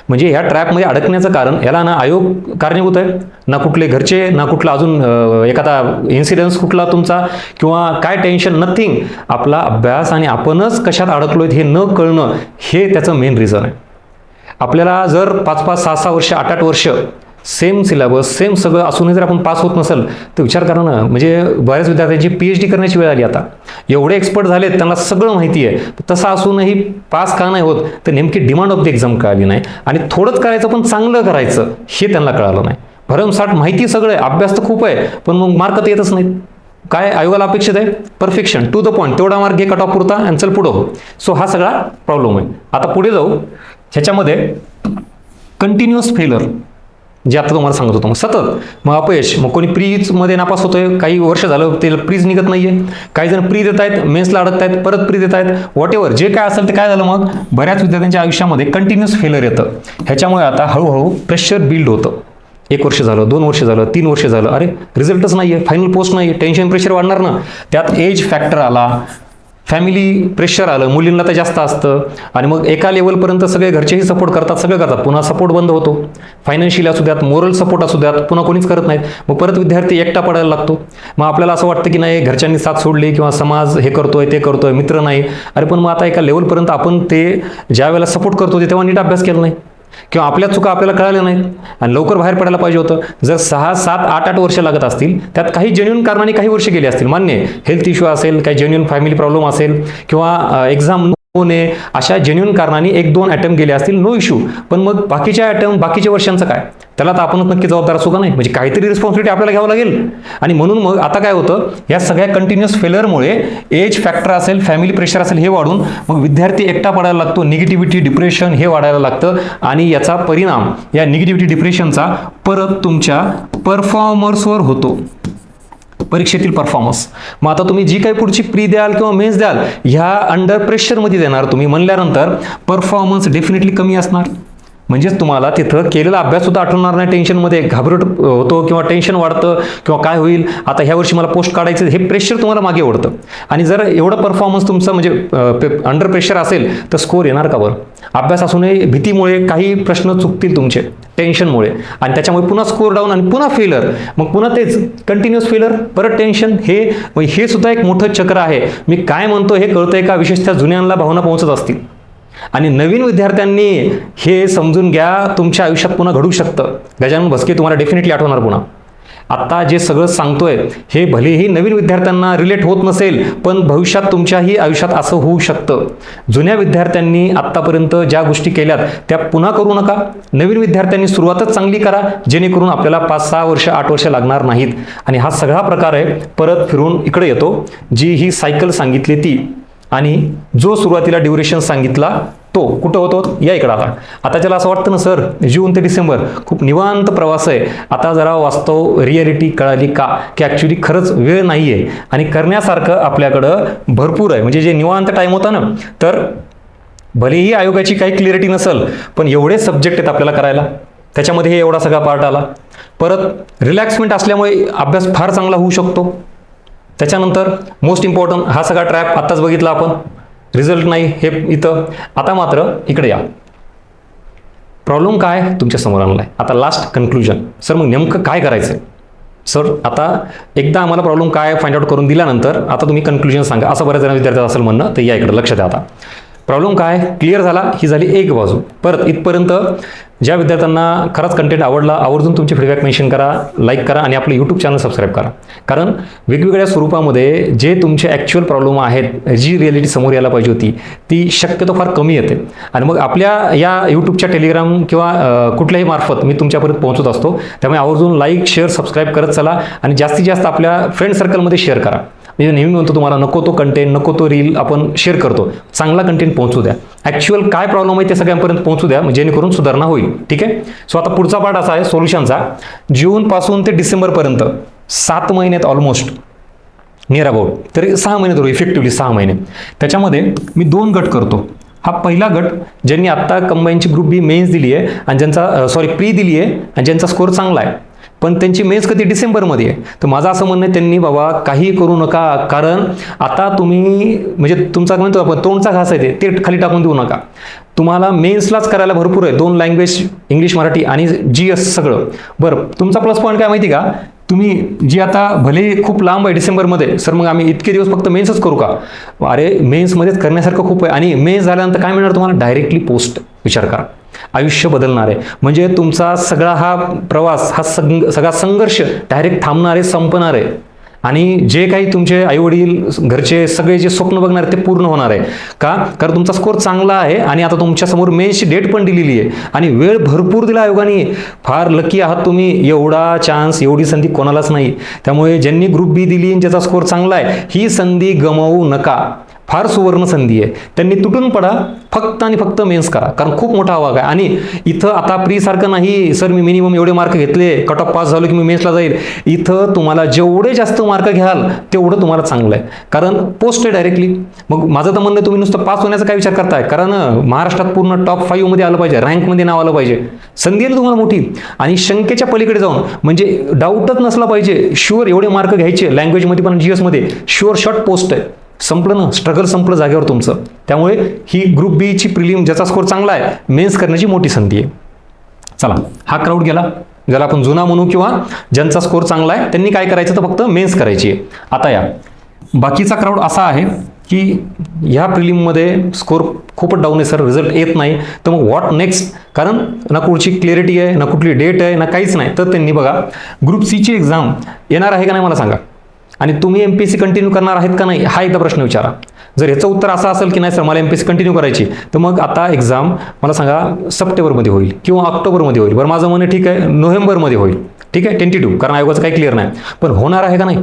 म्हणजे ह्या ट्रॅपमध्ये अडकण्याचं कारण याला ना आयोग कारणीभूत आहे, ना कुठले घरचे, ना कुठला अजून एखादा इन्सिडन्स कुठला तुमचा, किंवा काय टेन्शन, नथिंग. आपला अभ्यास आणि आपणच कशात अडकलोय हे न कळणं, हे त्याचं मेन रिझन आहे. आपल्याला जर 5-5, 6-6 वर्ष, 8-8 वर्ष सेम सिलेबस, सेम सगळं असूनही जर आपण पास होत नसेल तर विचार करा ना, म्हणजे बऱ्याच विद्यार्थ्यांची PhD करण्याची वेळ आली आता, एवढे एक्सपर्ट झालेत, त्यांना सगळं माहिती आहे, तसं असूनही पास का नाही होत, तर नेमकी डिमांड ऑफ द एक्झाम कळाली नाही, आणि थोडंच करायचं पण चांगलं करायचं हे त्यांना कळालं नाही. भरमसाठ माहिती सगळं आहे, अभ्यास तर खूप आहे, पण मग मार्क तर येतच नाहीत. काय आयोगाला अपेक्षित आहे, परफेक्शन, टू द पॉईंट, तेवढा मार्क घे, कट ऑफ पुरता आणि चल पुढं हो. सो हा सगळा प्रॉब्लेम आहे. आता पुढे जाऊ, ह्याच्यामध्ये कंटिन्युअस फेलर, जे आता तुम्हाला सांगत होतो, मग सतत, मग अपयश, मग कोणी प्रीजमध्ये नापास होतोय, काही वर्ष झालं ते प्रीज निघत नाहीये, काही जण प्री देत आहेत, मेन्सला अडकत आहेत, परत प्री देत आहेत, व्हॉट एव्हर जे काय असेल ते काय झालं, मग बऱ्याच विद्यार्थ्यांच्या आयुष्यामध्ये कंटिन्युअस फेलर येतं. ह्याच्यामुळे आता हळूहळू प्रेशर बिल्ड होतं. 1 वर्ष झालं, 2 वर्ष झालं, 3 वर्ष झालं, अरे रिझल्टच नाही आहे, फायनल पोस्ट नाही आहे, टेन्शन प्रेशर वाढणार ना, त्यात एज फॅक्टर आला, फॅमिली प्रेशर आलं, मुलींना तर जास्त असतं आणि मग एका लेवलपर्यंत सगळे घरचेही सपोर्ट करतात, सगळं करतात, पुन्हा सपोर्ट बंद होतो. फायनान्शियली असू द्यात, मोरल सपोर्ट असू द्यात, पुन्हा कोणीच करत नाहीत. मग परत विद्यार्थी एकटा पडायला लागतो. मग आपल्याला असं वाटतं की नाही, घरच्यांनी साथ सोडली किंवा समाज हे करतोय ते करतोय, मित्र नाही. अरे पण मग आता एका लेवलपर्यंत आपण ते ज्या वेळेला सपोर्ट करतो तेव्हा नीट अभ्यास केला नाही किंवा आपल्या चुका आपल्याला कळाल्या नाहीत आणि लवकर बाहेर पडायला पाहिजे होतं. जर 6, 7, 8 वर्ष लागत असतील, त्यात काही जेन्युइन कारणाने काही वर्ष गेली असतील, मान्य आहे, हेल्थ इश्यू असेल, काही जेन्युइन फॅमिली प्रॉब्लेम असेल किंवा एक्झाम ने अशा जेन्युइन कारणाने 1-2 अटेम्प्ट गेले असतील, नो इश्यू. पण मग बाकीच्या अटेम्प्ट, बाकीच्या वर्षांचं काय? त्याला तर आपणच नक्की जबाबदार असू का नाही? म्हणजे काहीतरी रिस्पॉन्सिबिलिटी आपल्याला घ्यावं लागेल. आणि म्हणून मग आता काय होतं, या सगळ्या कंटिन्युअस फेलरमुळे एज फॅक्टर असेल, फॅमिली प्रेशर असेल, हे वाढून मग विद्यार्थी एकटा पडायला लागतो, निगेटिव्हिटी, डिप्रेशन हे वाढायला लागतं आणि याचा परिणाम या निगेटिव्हिटी, डिप्रेशनचा परत तुमच्या परफॉर्मर्सवर होतो, परीक्षेतील परफॉर्मन्स. मग आता तुम्ही जी काही पुढची प्री द्याल किंवा मेन्स द्याल, ह्या अंडर प्रेशरमध्ये देणार तुम्ही म्हणल्यानंतर परफॉर्मन्स डेफिनेटली कमी असणार. म्हणजेच तुम्हाला तिथं केलेला अभ्यास सुद्धा आठवणार नाही, टेन्शनमध्ये घाबरट होतो किंवा टेन्शन वाढतं किंवा काय होईल आता ह्या वर्षी मला पोस्ट काढायचं, हे प्रेशर तुम्हाला मागे ओढतं. आणि जर एवढं परफॉर्मन्स तुमचं म्हणजे अंडर प्रेशर असेल तर स्कोर येणार का बरं? अभ्यास असूनही भीतीमुळे काही प्रश्न चुकतील तुमचे, टेन्शनमुळे, आणि त्याच्यामुळे पुन्हा स्कोर डाऊन आणि पुन्हा फेलर, मग पुन्हा तेच कंटिन्युअस फेलर, परत टेन्शन. हे सुद्धा एक मोठं चक्र आहे. मी काय म्हणतो हे कळतंय का? विशेषतः जुन्यांना भावना पोहोचत असतील. आणि नवीन विद्यार्थ्यांनी हे समजून घ्या, तुमच्या आयुष्यात पुन्हा घडू शकतं. गजानन भस्के तुम्हाला डेफिनेटली आठवणार पुन्हा. आता जे सगळं सांगतोय हे भलेही नवीन विद्यार्थ्यांना रिलेट होत नसेल, पण भविष्यात तुमच्याही आयुष्यात असं होऊ शकतं. जुन्या विद्यार्थ्यांनी आत्तापर्यंत ज्या गोष्टी केल्यात त्या पुन्हा करू नका. नवीन विद्यार्थ्यांनी सुरुवातच चांगली करा, जेणेकरून आपल्याला 5-6 वर्ष 8 वर्ष लागणार नाहीत. आणि हा सगळा प्रकार आहे परत फिरून इकडे येतो, जी ही सायकल सांगितली ती, आणि जो सुरुवातीला ड्युरेशन सांगितला तो कुठं होतो, या इकडं. आता त्याला असं वाटतं ना, सर जून ते डिसेंबर खूप निवांत प्रवास आहे, आता जरा वास्तव रिॲलिटी कळाली का, की ॲक्च्युली खरंच वेळ नाही आहे आणि करण्यासारखं आपल्याकडं भरपूर आहे. म्हणजे जे निवांत टाईम होता ना, तर भलेही आयोगाची काही क्लिअरिटी नसेल, पण एवढे सब्जेक्ट आहेत आपल्याला करायला, त्याच्यामध्ये हे एवढा सगळा पार्ट आला. परत रिलॅक्समेंट असल्यामुळे अभ्यास फार चांगला होऊ शकतो. त्याच्यानंतर मोस्ट इम्पॉर्टंट हा सगळा ट्रॅप आत्ताच बघितला आपण, रिझल्ट नाही हे इथं. आता मात्र इकडे या, प्रॉब्लेम काय तुमच्या समोर आणलाय. आता लास्ट कन्क्लुजन, सर मग नेमकं काय करायचंय? सर आता एकदा आम्हाला प्रॉब्लेम काय फाइंड आउट करून दिल्यानंतर आता तुम्ही कन्क्लुजन सांगा, असं बऱ्याच जण विद्यार्थ्यांचं असेल म्हणणं. तर या इकडे लक्ष द्या. आता प्रॉब्लेम काय क्लिअर झाला, ही झाली एक बाजू. परत इथपर्यंत ज्या विद्यार्थ्यांना खराच कंटेंट आवडला, आवर्जून तुमचे फीडबॅक मेन्शन करा, लाईक करा आणि आपलं यूट्यूब चॅनल सबस्क्राईब करा. कारण वेगवेगळ्या स्वरूपामध्ये जे तुमचे ॲक्च्युअल प्रॉब्लेम आहेत, जी रिॲलिटी समोर यायला पाहिजे होती, ती शक्यतो फार कमी येते. आणि मग आपल्या या यूट्यूबच्या टेलिग्राम किंवा कुठल्याही मार्फत मी तुमच्यापर्यंत पोहोचत असतो. त्यामुळे आवर्जून लाईक, शेअर, सबस्क्राईब करत चला आणि जास्तीत जास्त आपल्या फ्रेंड सर्कलमध्ये शेअर करा. मी नेहमी म्हणतो तुम्हाला, नको तो कंटेंट, नको तो रील आपण शेअर करतो, चांगला कंटेंट पोहोचू द्या. ॲक्च्युअल काय प्रॉब्लेम आहे ते सगळ्यांपर्यंत पोहोचू द्या, जेणेकरून सुधारणा होईल. ठीक आहे. सो आता पुढचा पार्ट असा आहे सोल्युशनचा. जूनपासून ते डिसेंबरपर्यंत 7 महिन्यात ऑलमोस्ट नियर अबाउट, तरी 6 महिने धरू, इफेक्टिव्हली 6 महिने. त्याच्यामध्ये मी 2 गट करतो. हा पहिला गट ज्यांनी आत्ता कंबाईनची ग्रुप बी मेन्स दिली आहे आणि ज्यांचा प्री दिली आहे आणि ज्यांचा स्कोर चांगला आहे, पण त्यांची मेन्स कधी डिसेंबरमध्ये आहे. तर माझं असं म्हणणं आहे, त्यांनी बाबा काही करू नका. कारण आता तुम्ही म्हणजे तुमचा म्हणतो आपण तोंडचा घास आहे ते खाली टाकून देऊ नका. तुम्हाला मेन्सलाच करायला भरपूर आहे, 2 लँग्वेज, इंग्लिश, मराठी आणि GS सगळं. बरं, तुमचा प्लस पॉईंट काय माहिती का? तुम्ही जी आता भले खूप लांब आहे डिसेंबरमध्ये, सर मग आम्ही इतके दिवस फक्त मेन्सच करू का? अरे मेन्समध्येच करण्यासारखं खूप आहे. आणि मेन्स झाल्यानंतर काय मिळणार तुम्हाला? Directly post. विचार करा, आयुष्य बदलणार आहे. म्हणजे तुमचा सगळा हा प्रवास, हा सगळा संघर्ष डायरेक्ट थांबणार आहे, संपणार आहे. आणि जे काही तुमचे आईवडील, घरचे सगळे जे स्वप्न बघणार ते पूर्ण होणार आहे. का? कारण तुमचा स्कोर चांगला आहे आणि आता तुमच्यासमोर मेन्सची डेट पण दिलेली आहे आणि वेळ भरपूर दिला आयोगाने. फार लकी आहात तुम्ही, एवढा चान्स, एवढी संधी कोणालाच नाही. त्यामुळे ज्यांनी ग्रुप बी दिली आणि ज्याचा स्कोर चांगला आहे, ही संधी गमावू नका. फार सुवर्ण संधी आहे. त्यांनी तुटून पडा, फक्त आणि फक्त मेन्स करा, कारण खूप मोठा आवाज आहे. आणि इथं आता प्रीसारखं नाही, सर मी मिनिमम एवढे मार्क घेतले, कट ऑफ पास झालो की मी मेन्सला जाईल. इथं तुम्हाला जेवढे जास्त मार्क घ्याल तेवढं तुम्हाला चांगलं आहे, कारण पोस्ट आहे डायरेक्टली. मग माझं तर म्हणणं, तुम्ही नुसतं पास होण्याचा काय विचार करताय? कारण महाराष्ट्रात पूर्ण टॉप 5 मध्ये आलं पाहिजे, रँकमध्ये नाव आलं पाहिजे. संधी आहे तुम्हाला मोठी. आणि शंकेच्या पलीकडे जाऊन, म्हणजे डाऊटच नसला पाहिजे, शुअर एवढे मार्क घ्यायचे, लँग्वेजमध्ये पण GS मध्ये शुअर शॉर्ट पोस्ट आहे. संपलं ना, स्ट्रगल संपलं जागेवर तुमचं. त्यामुळे ही ग्रुप बीची प्रिलिम ज्याचा स्कोर चांगला आहे, मेन्स करण्याची मोठी संधी आहे. चला, हा क्राऊड गेला, ज्याला आपण जुना म्हणू किंवा ज्यांचा स्कोर चांगला आहे त्यांनी काय करायचं तर फक्त मेन्स करायची आहे. आता या बाकीचा क्राऊड असा आहे की ह्या प्रिलिममध्ये स्कोर खूपच डाऊन आहे सर, रिझल्ट येत नाही, तर मग व्हॉट नेक्स्ट? कारण ना कुठची क्लिअरिटी आहे, ना कुठली डेट आहे, ना काहीच नाही. तर त्यांनी बघा, ग्रुप सीची एक्झाम येणार आहे का नाही मला सांगा, आणि तुम्ही MPSC कंटिन्यू करणार आहेत का नाही हा एकदा प्रश्न विचारा. जर ह्याचं उत्तर असं असेल की नाही सर मला MPSC कंटिन्यू करायची, तर मग आता एक्झाम मला सांगा सप्टेंबरमध्ये होईल किंवा ऑक्टोबरमध्ये होईल. बरं, माझं म्हणणं ठीक आहे नोव्हेंबरमध्ये होईल, ठीक आहे टेंटेटिव्ह, कारण आयोगाचं काही क्लिअर नाही. पण होणार आहे का नाही?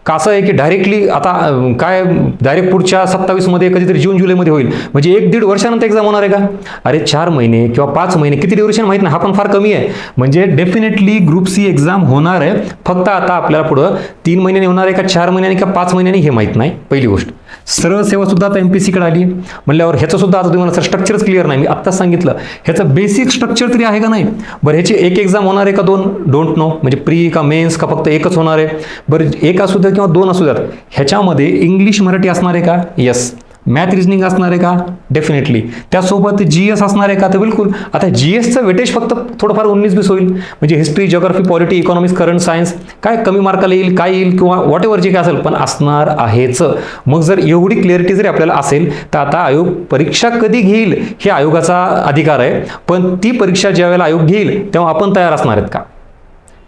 का असं आहे की डायरेक्टली आता काय डायरेक्ट पुढच्या 27मध्ये कधीतरी जून जुलैमध्ये होईल, म्हणजे 1-1.5 वर्षानंतर एक्झाम होणार आहे का? अरे 4 महिने किंवा 5 महिने, किती ड्युरेशन माहीत नाही, हा पण फार कमी आहे. म्हणजे डेफिनेटली ग्रुप सी एक्झाम होणार आहे, फक्त आता आपल्याला पुढं 3 महिन्यांनी होणार आहे का 4 महिन्यांनी का 5 महिन्यांनी हे माहीत नाही. पहिली गोष्ट. सरळ सेवा सुद्धा आता MPSCकडे आली म्हणल्यावर ह्याचं सुद्धा आता तुम्हाला सर स्ट्रक्चरच क्लिअर नाही. मी आत्ताच सांगितलं ह्याचं बेसिक स्ट्रक्चर तरी आहे का नाही. बरं, ह्याची एक एक्झाम होणार आहे का 2? Don't know. म्हणजे प्री का मेन्स का फक्त एकच होणार आहे? बरं, एक असू द्या किंवा 2 असू द्यात, ह्याच्यामध्ये इंग्लिश मराठी असणार आहे का? येस. मॅथ रिजनिंग असणार आहे का? डेफिनेटली. त्यासोबत GS असणार आहे का? तर बिलकुल. आता GSचं वेटेज फक्त थोडंफार 19-20 होईल, म्हणजे history, geography, polity, economics, current science काय कमी मार्काला येईल, काय येईल किंवा व्हॉट एव्हर जे काय असेल, पण असणार आहेच. मग जर एवढी क्लिअरिटी जरी आपल्याला असेल तर आता आयोग परीक्षा कधी घेईल हे आयोगाचा अधिकार आहे, पण ती परीक्षा ज्या वेळेला आयोग घेईल तेव्हा आपण तयार असणार आहेत का?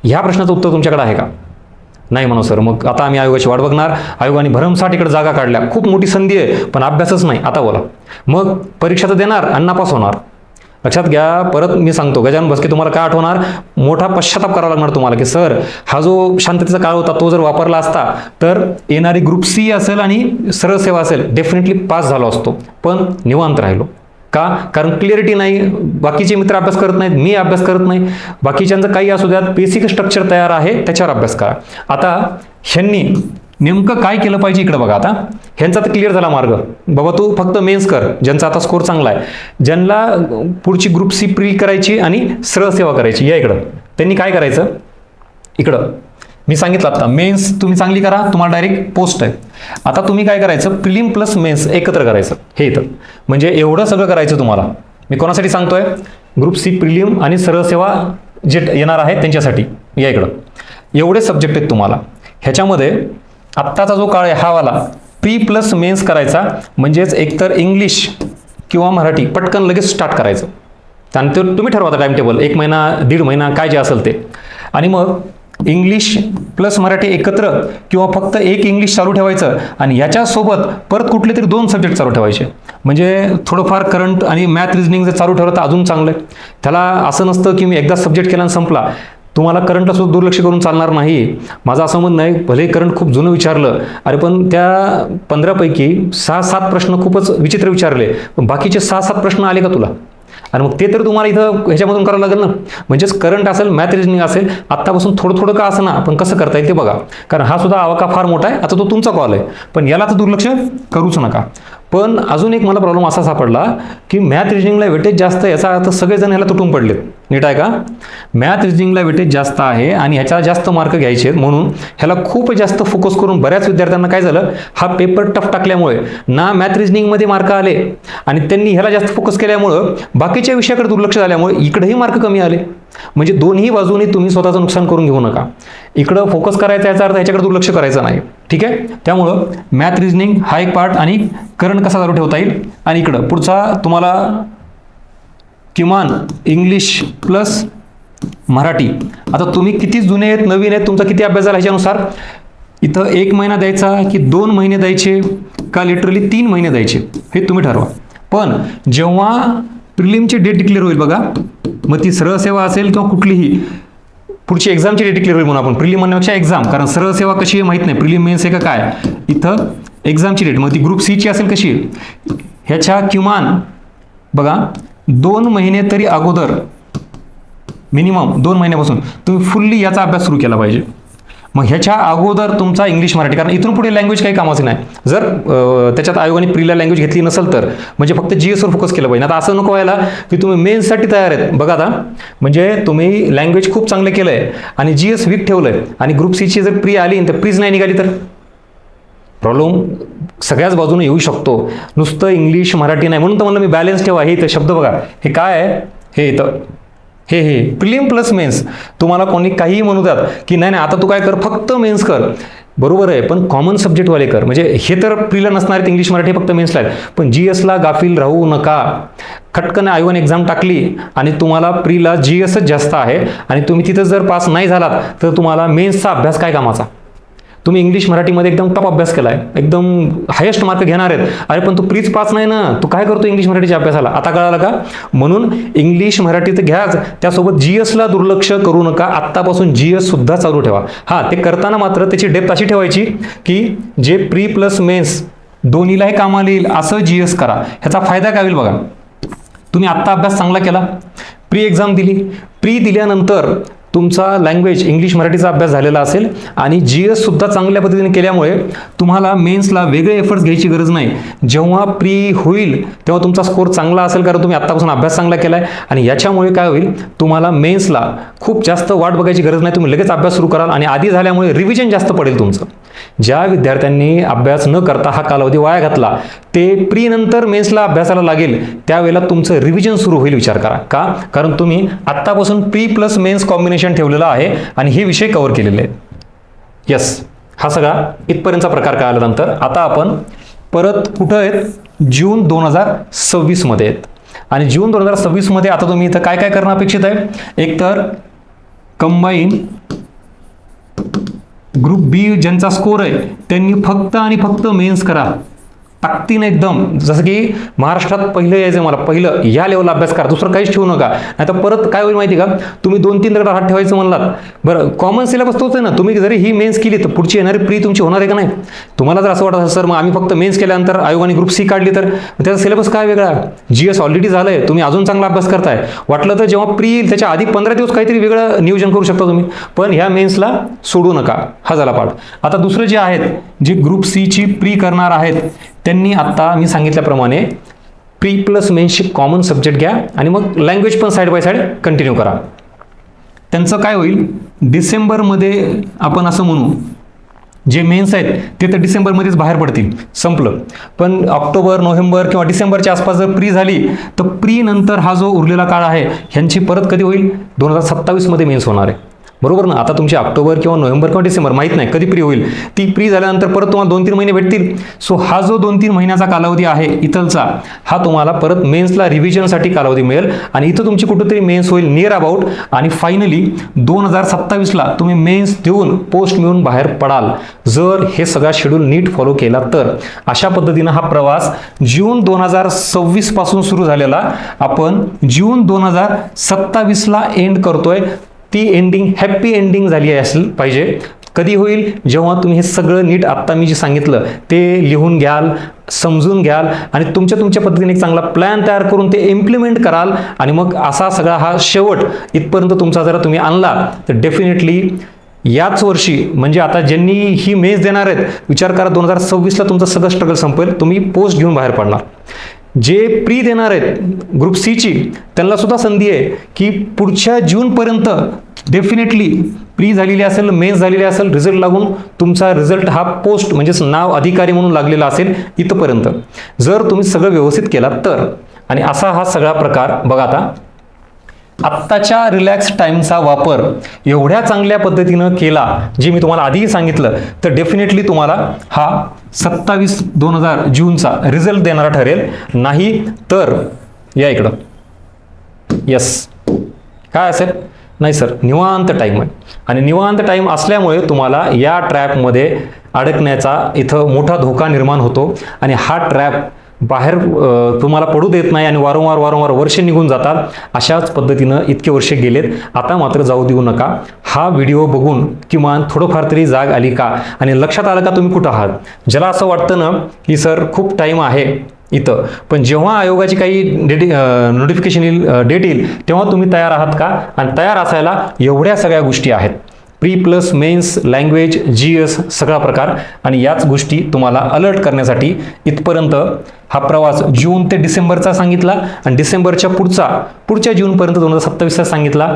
ह्या प्रश्नाचं उत्तर तुमच्याकडे आहे का? नाही म्हणू सर, मग आता आम्ही आयोगाची वाट बघणार. आयोगाने भरमसाठ इकडे जागा काढल्या, खूप मोठी संधी आहे, पण अभ्यासच नाही. आता बोला, मग परीक्षा तर देणार आणि नापास होणार. लक्षात घ्या, परत मी सांगतो, गजानन भस्के तुम्हाला काय आठवणार, मोठा पश्चाताप करावा लागणार तुम्हाला की सर हा जो शांततेचा काळ होता तो जर वापरला असता तर येणारी ग्रुप सी असेल आणि सरळ सेवा असेल डेफिनेटली पास झालो असतो, पण निवांत राहिलो. का? कारण क्लिअरिटी नाही, बाकीचे मित्र अभ्यास करत नाहीत, मी अभ्यास करत नाही, बाकीच्यांचं काही असू द्यात, बेसिक स्ट्रक्चर तयार आहे त्याच्यावर अभ्यास करा. आता ह्यांनी नेमकं काय केलं पाहिजे इकडे बघा. आता ह्यांचा तर क्लिअर झाला मार्ग, बाबा तू फक्त मेन्स कर, ज्यांचा आता स्कोर चांगला आहे, ज्यांना पुढची ग्रुप सी प्री करायची आणि सरळ सेवा करायची, या इकडं त्यांनी काय करायचं, इकडं मी सांगितलं आता मेन्स तुम्ही चांगली करा, तुम्हाला डायरेक्ट पोस्ट आहे. आता तुम्ही काय करायचं, प्रिलिम प्लस मेन्स एकत्र करायचं, हे इथं म्हणजे एवढं सगळं करायचं तुम्हाला. मी कोणासाठी सांगतोय, ग्रुप सी प्रिलिम आणि सरळ सेवा जे येणार आहे त्यांच्यासाठी. या इकडं एवढे सब्जेक्ट आहेत तुम्हाला. ह्याच्यामध्ये आत्ताचा जो काळ आहे हा वाला प्री प्लस मेन्स करायचा, म्हणजेच एकतर इंग्लिश किंवा मराठी पटकन लगेच स्टार्ट करायचं. त्यानंतर तुम्ही ठरवा टाइम टेबल, 1 महिना 1.5 महिना काय जे असेल ते, आणि मग इंग्लिश प्लस मराठी एकत्र किंवा फक्त एक इंग्लिश चालू ठेवायचं आणि याच्यासोबत परत कुठले तरी 2 सब्जेक्ट चालू ठेवायचे. म्हणजे थोडंफार करंट आणि मॅथ रिजनिंग जर चालू ठेवलं तर अजून चांगलं आहे. त्याला असं नसतं की मी एकदा सब्जेक्ट केला आणि संपला, तुम्हाला करंटला सुद्धा दुर्लक्ष करून चालणार नाही. माझं असं म्हणणं आहे, भले करंट खूप जुनं विचारलं, अरे पण त्या 15 पैकी 6-7 प्रश्न खूपच विचित्र विचारले, पण बाकीचे 6-7 प्रश्न आले का तुला? आणि मग ते तर तुम्हाला इथं ह्याच्यामधून करावं लागेल ना. म्हणजेच करंट असेल, मॅथ रिजनिंग असेल, आत्तापासून थोडं थोडं का असं ना, पण कसं करता येईल ते बघा. कारण हा सुद्धा आवाका फार मोठा आहे, आता तो तुमचा कॉल आहे, पण याला तर दुर्लक्ष करूच नका. पण अजून एक मला प्रॉब्लेम असा सापडला की मॅथ रिजनिंगला वेटेज जास्त आहे, याचा अर्थ सगळेजण ह्याला तुटून पडलेत. नीट आहे का? मॅथ रिजनिंगला वेटेज जास्त आहे आणि ह्याच्याला जास्त मार्क घ्यायचे आहेत, म्हणून ह्याला खूप जास्त फोकस करून बऱ्याच विद्यार्थ्यांना काय झालं, हा पेपर टफ टाकल्यामुळे ना मॅथ रिजनिंगमध्ये मार्क आले आणि त्यांनी ह्याला जास्त फोकस केल्यामुळं बाकीच्या विषयाकडे दुर्लक्ष झाल्यामुळे इकडेही मार्क कमी आले. म्हणजे दोन्ही बाजूनी तुम्ही स्वतःचं नुकसान करून घेऊ नका. इकडं फोकस करायचा याचा अर्थ ह्याच्याकडे दुर्लक्ष करायचं नाही. ठीक आहे? त्यामुळं मॅथ रिजनिंग हा एक पार्ट आणि करंट कसा चालू ठेवता येईल, आणि इकडं पुढचा तुम्हाला किमान इंग्लिश प्लस मराठी. आता तुम्ही किती जुने आहेत नवीन आहेत, तुमचा किती अभ्यास झाला ह्याच्यानुसार इथं 1 महिना द्यायचा की 2 महिने द्यायचे का लिटरली 3 महिने द्यायचे हे तुम्ही ठरवा. पण जेव्हा प्रिलिमची डेट डिक्लेअर होईल बघा, मग ती सरळ सेवा असेल किंवा कुठलीही पुढची एक्झामची डेट डिक्लेअर होईल. म्हणून आपण प्रिलिम म्हणण्यापेक्षा एक्झाम, कारण सरळ सेवा कशी आहे माहीत नाही, प्रिलिम मेन्स आहे का काय, इथं एक्झामची डेट मग ती ग्रुप सीची असेल कशी, ह्याच्या किमान बघा 2 महिने तरी अगोदर, मिनिमम 2 महिन्यापासून तुम्ही फुल्ली याचा अभ्यास सुरू केला पाहिजे. मग ह्याच्या अगोदर तुमचा इंग्लिश मराठी, कारण इथून पुढे लँग्वेज काही कामाची नाही. जर त्याच्यात आयोगाने प्रीला लँग्वेज घेतली नसेल तर म्हणजे फक्त GSवर फोकस केलं पाहिजे. आता असं नको व्हायला की तुम्ही मेन्ससाठी तयार आहेत. बघा आता म्हणजे तुम्ही लँग्वेज खूप चांगलं केलं आहे आणि GS वीक ठेवलं आहे आणि ग्रुप सीची जर प्री आली तर प्रीज नाही निघाली तर प्रॉब्लेम सगळ्याच बाजूने येऊ शकतो, नुसतं इंग्लिश मराठी नाही. म्हणून तर म्हणलं मी बॅलन्स ठेवा. हे इथं शब्द बघा, हे काय आहे, हे इथं हे प्रिलिम प्लस मेन्स. तुम्हाला कोणी काहीही म्हणू द्यात की नाही नाही आता तू काय कर, फक्त मेन्स कर, बरोबर आहे, पण कॉमन सब्जेक्टवाले कर. म्हणजे हे तर प्रीला नसणार आहेत, इंग्लिश मराठी फक्त मेन्सला आहेत, पण GSला गाफील राहू नका. खटकन I1 एक्झाम टाकली आणि तुम्हाला प्रीला GSच जास्त आहे आणि तुम्ही तिथं जर पास नाही झालात तर तुम्हाला मेन्सचा अभ्यास काय कामाचा. तुम्ही इंग्लिश मराठीमध्ये एकदम टॉप अभ्यास केला आहे, एकदम हायेस्ट मार्क घेणार आहेत, अरे पण तू प्लीज पास नाही ना, तू काय करतो इंग्लिश मराठीच्या अभ्यासाला, आता कळालं का. म्हणून इंग्लिश मराठी तर घ्याच, त्यासोबत GSला दुर्लक्ष करू नका. आत्तापासून GS सुद्धा चालू ठेवा. हां, ते करताना मात्र त्याची डेप्थ अशी ठेवायची की जे प्री प्लस मेन्स दोन्हीलाही कामाला येईल असं GS करा. ह्याचा फायदा काय होईल बघा, तुम्ही आत्ता अभ्यास चांगला केला, प्री एक्झाम दिली, प्री दिल्यानंतर तुमचा लँग्वेज इंग्लिश मराठीचा अभ्यास झालेला असेल आणि GS सुद्धा चांगल्या पद्धतीने केल्यामुळे तुम्हाला मेन्सला वेगळे एफर्ट्स घ्यायची गरज नाही. जेव्हा प्री होईल तेव्हा तुमचा स्कोर चांगला असेल, कारण तुम्ही आत्तापासून अभ्यास चांगला केला आहे आणि याच्यामुळे काय होईल, तुम्हाला मेन्सला खूप जास्त वाट बघायची गरज नाही. तुम्ही लगेच अभ्यास सुरू कराल आणि आधी झाल्यामुळे रिव्हिजन जास्त पडेल तुमचं. ज्या विद्यार्थ्यांनी अभ्यास न करता हा कालावधी वाया घातला, ते प्री नंतर मेन्सला अभ्यासाला लागेल त्यावेळेला तुमचं रिव्हिजन सुरू होईल. विचार करा का, कारण तुम्ही आत्तापासून प्री प्लस मेन्स कॉम्बिनेशन ठेवलेलं आहे आणि हे विषय कव्हर केलेले आहेत. यस, हा सगळा इथपर्यंतचा प्रकार कळाल्यानंतर आता आपण परत कुठं आहेत, जून 2026 मध्ये आहेत. आणि जून 2026 मध्ये आता तुम्ही इथं काय काय करणं अपेक्षित आहे, एकतर कंबाईन ग्रुप बी ज्यांचा स्कोर आहे त्यांनी फक्त आणि फक्त मेन्स करा ताकदीने एकदम. जसं की महाराष्ट्रात पहिलं यायचं, मला पहिलं या लेवलला अभ्यास करा, दुसरं काहीच ठेवू नका. नाही तर परत काय होईल माहिती का, तुम्ही 2-3 दगड हात ठेवायचं म्हणलात, बरं कॉमन सिलेबस तोच आहे ना, तुम्ही जरी ही मेन्स केली तर पुढची येणारी प्री तुमची होणार आहे का नाही. तुम्हाला जर असं वाटत सर मग आम्ही फक्त मेन्स केल्यानंतर आयोगाने ग्रुप सी काढली तर त्याचा सिलेबस काय वेगळा, GS ऑलरेडी झालंय, तुम्ही अजून चांगला अभ्यास करताय, वाटलं तर जेव्हा प्री येईल त्याच्या आधी 15 दिवस काहीतरी वेगळं नियोजन करू शकता तुम्ही, पण ह्या मेन्सला सोडू नका. हा झाला पाठ. आता दुसरं जे आहेत, जे ग्रुप सीची प्री करणार आहेत त्यांनी आत्ता मी सांगितल्याप्रमाणे प्री प्लस मेन्सची कॉमन सब्जेक्ट घ्या आणि मग लँग्वेज पण साईड बाय साईड कंटिन्यू करा. त्यांचं काय होईल, डिसेंबरमध्ये आपण असं म्हणू जे मेन्स आहेत ते तर डिसेंबरमध्येच बाहेर पडतील, संपलं. पण ऑक्टोबर, नोव्हेंबर किंवा डिसेंबरच्या आसपास जर प्री झाली तर प्री नंतर हा जो उरलेला काळ आहे ह्यांची परत कधी होईल, 2027 मध्ये मेन्स होणार आहे, बरोबर ना. आता तुमची ऑक्टोबर किंवा नोव्हेंबर किंवा डिसेंबर माहीत नाही कधी प्री होईल, ती प्री झाल्यानंतर परत तुम्हाला 2-3 महिने भेटतील. सो हा जो 2-3 महिन्याचा कालावधी आहे इथलचा, हा तुम्हाला परत मेन्सला रिव्हिजनसाठी कालावधी मिळेल आणि इथं तुमची कुठेतरी मेन्स होईल नियर अबाउट आणि फायनली 2027ला तुम्ही मेन्स देऊन पोस्ट मिळून बाहेर पडाल, जर हे सगळा शेड्यूल नीट फॉलो केला तर. अशा पद्धतीनं हा प्रवास जून 2026 पासून सुरू झालेला आपण जून 2027ला एंड करतोय. ती एंडिंग हॅप्पी एंडिंग झाली असेल पाहिजे. कधी होईल, जेव्हा तुम्ही हे सगळं नीट आत्ता मी जे सांगितलं ते लिहून घ्याल, समजून घ्याल आणि तुमच्या पद्धतीने एक चांगला प्लॅन तयार करून ते इम्प्लिमेंट कराल आणि मग असा सगळा हा शेवट इथपर्यंत तुमचा जरा तुम्ही आणला तर डेफिनेटली याच वर्षी, म्हणजे आता ज्यांनी ही मेन्स देणार आहेत विचार करा, 2026ला तुमचं सगळं स्ट्रगल संपेल, तुम्ही पोस्ट घेऊन बाहेर पडणार. जे प्री देणार आहेत ग्रुप सीची त्यांना सुद्धा संधी आहे की पुढच्या जूनपर्यंत डेफिनेटली प्री झालेली असेल, मेन्स झालेली असेल, रिझल्ट लागून तुमचा रिझल्ट हा पोस्ट म्हणजेच नाव अधिकारी म्हणून लागलेला असेल इथपर्यंत, जर तुम्ही सगळं व्यवस्थित केलात तर. आणि असा हा सगळा प्रकार बघा. आता आत्ताच्या रिलॅक्स टाईमचा वापर एवढ्या चांगल्या पद्धतीनं केला जे मी तुम्हाला आधीही सांगितलं तर डेफिनेटली तुम्हाला हा 27/2000 जूनचा रिझल्ट देणारा ठरेल. नाही तर या इकडं यस काय असेल, नाही सर निवांत टाईम आहे आणि निवांत टाईम असल्यामुळे तुम्हाला या ट्रॅपमध्ये अडकण्याचा इथं मोठा धोका निर्माण होतो आणि हा ट्रॅप बाहेर तुम्हाला पडू देत नाही आणि वारंवार वर्ष निघून जातात. अशाच पद्धतीनं इतके वर्ष गेलेत, आता मात्र जाऊ देऊ नका. हा व्हिडिओ बघून किमान थोडंफार तरी जाग आली का आणि लक्षात आलं का तुम्ही कुठं आहात. ज्याला असं वाटतं ना की सर खूप टाईम आहे इथं, पण जेव्हा आयोगाची काही नोटिफिकेशन येईल, डेट येईल तेव्हा तुम्ही तयार आहात का, आणि तयार असायला एवढ्या सगळ्या गोष्टी आहेत, pre plus mains, language, GS सगळा प्रकार, आणि याच गोष्टी तुम्हाला अलर्ट करण्यासाठी इथपर्यंत हा प्रवास जून ते डिसेंबरचा सांगितला आणि डिसेंबरच्या पुढच्या जूनपर्यंत 2027चा सांगितला.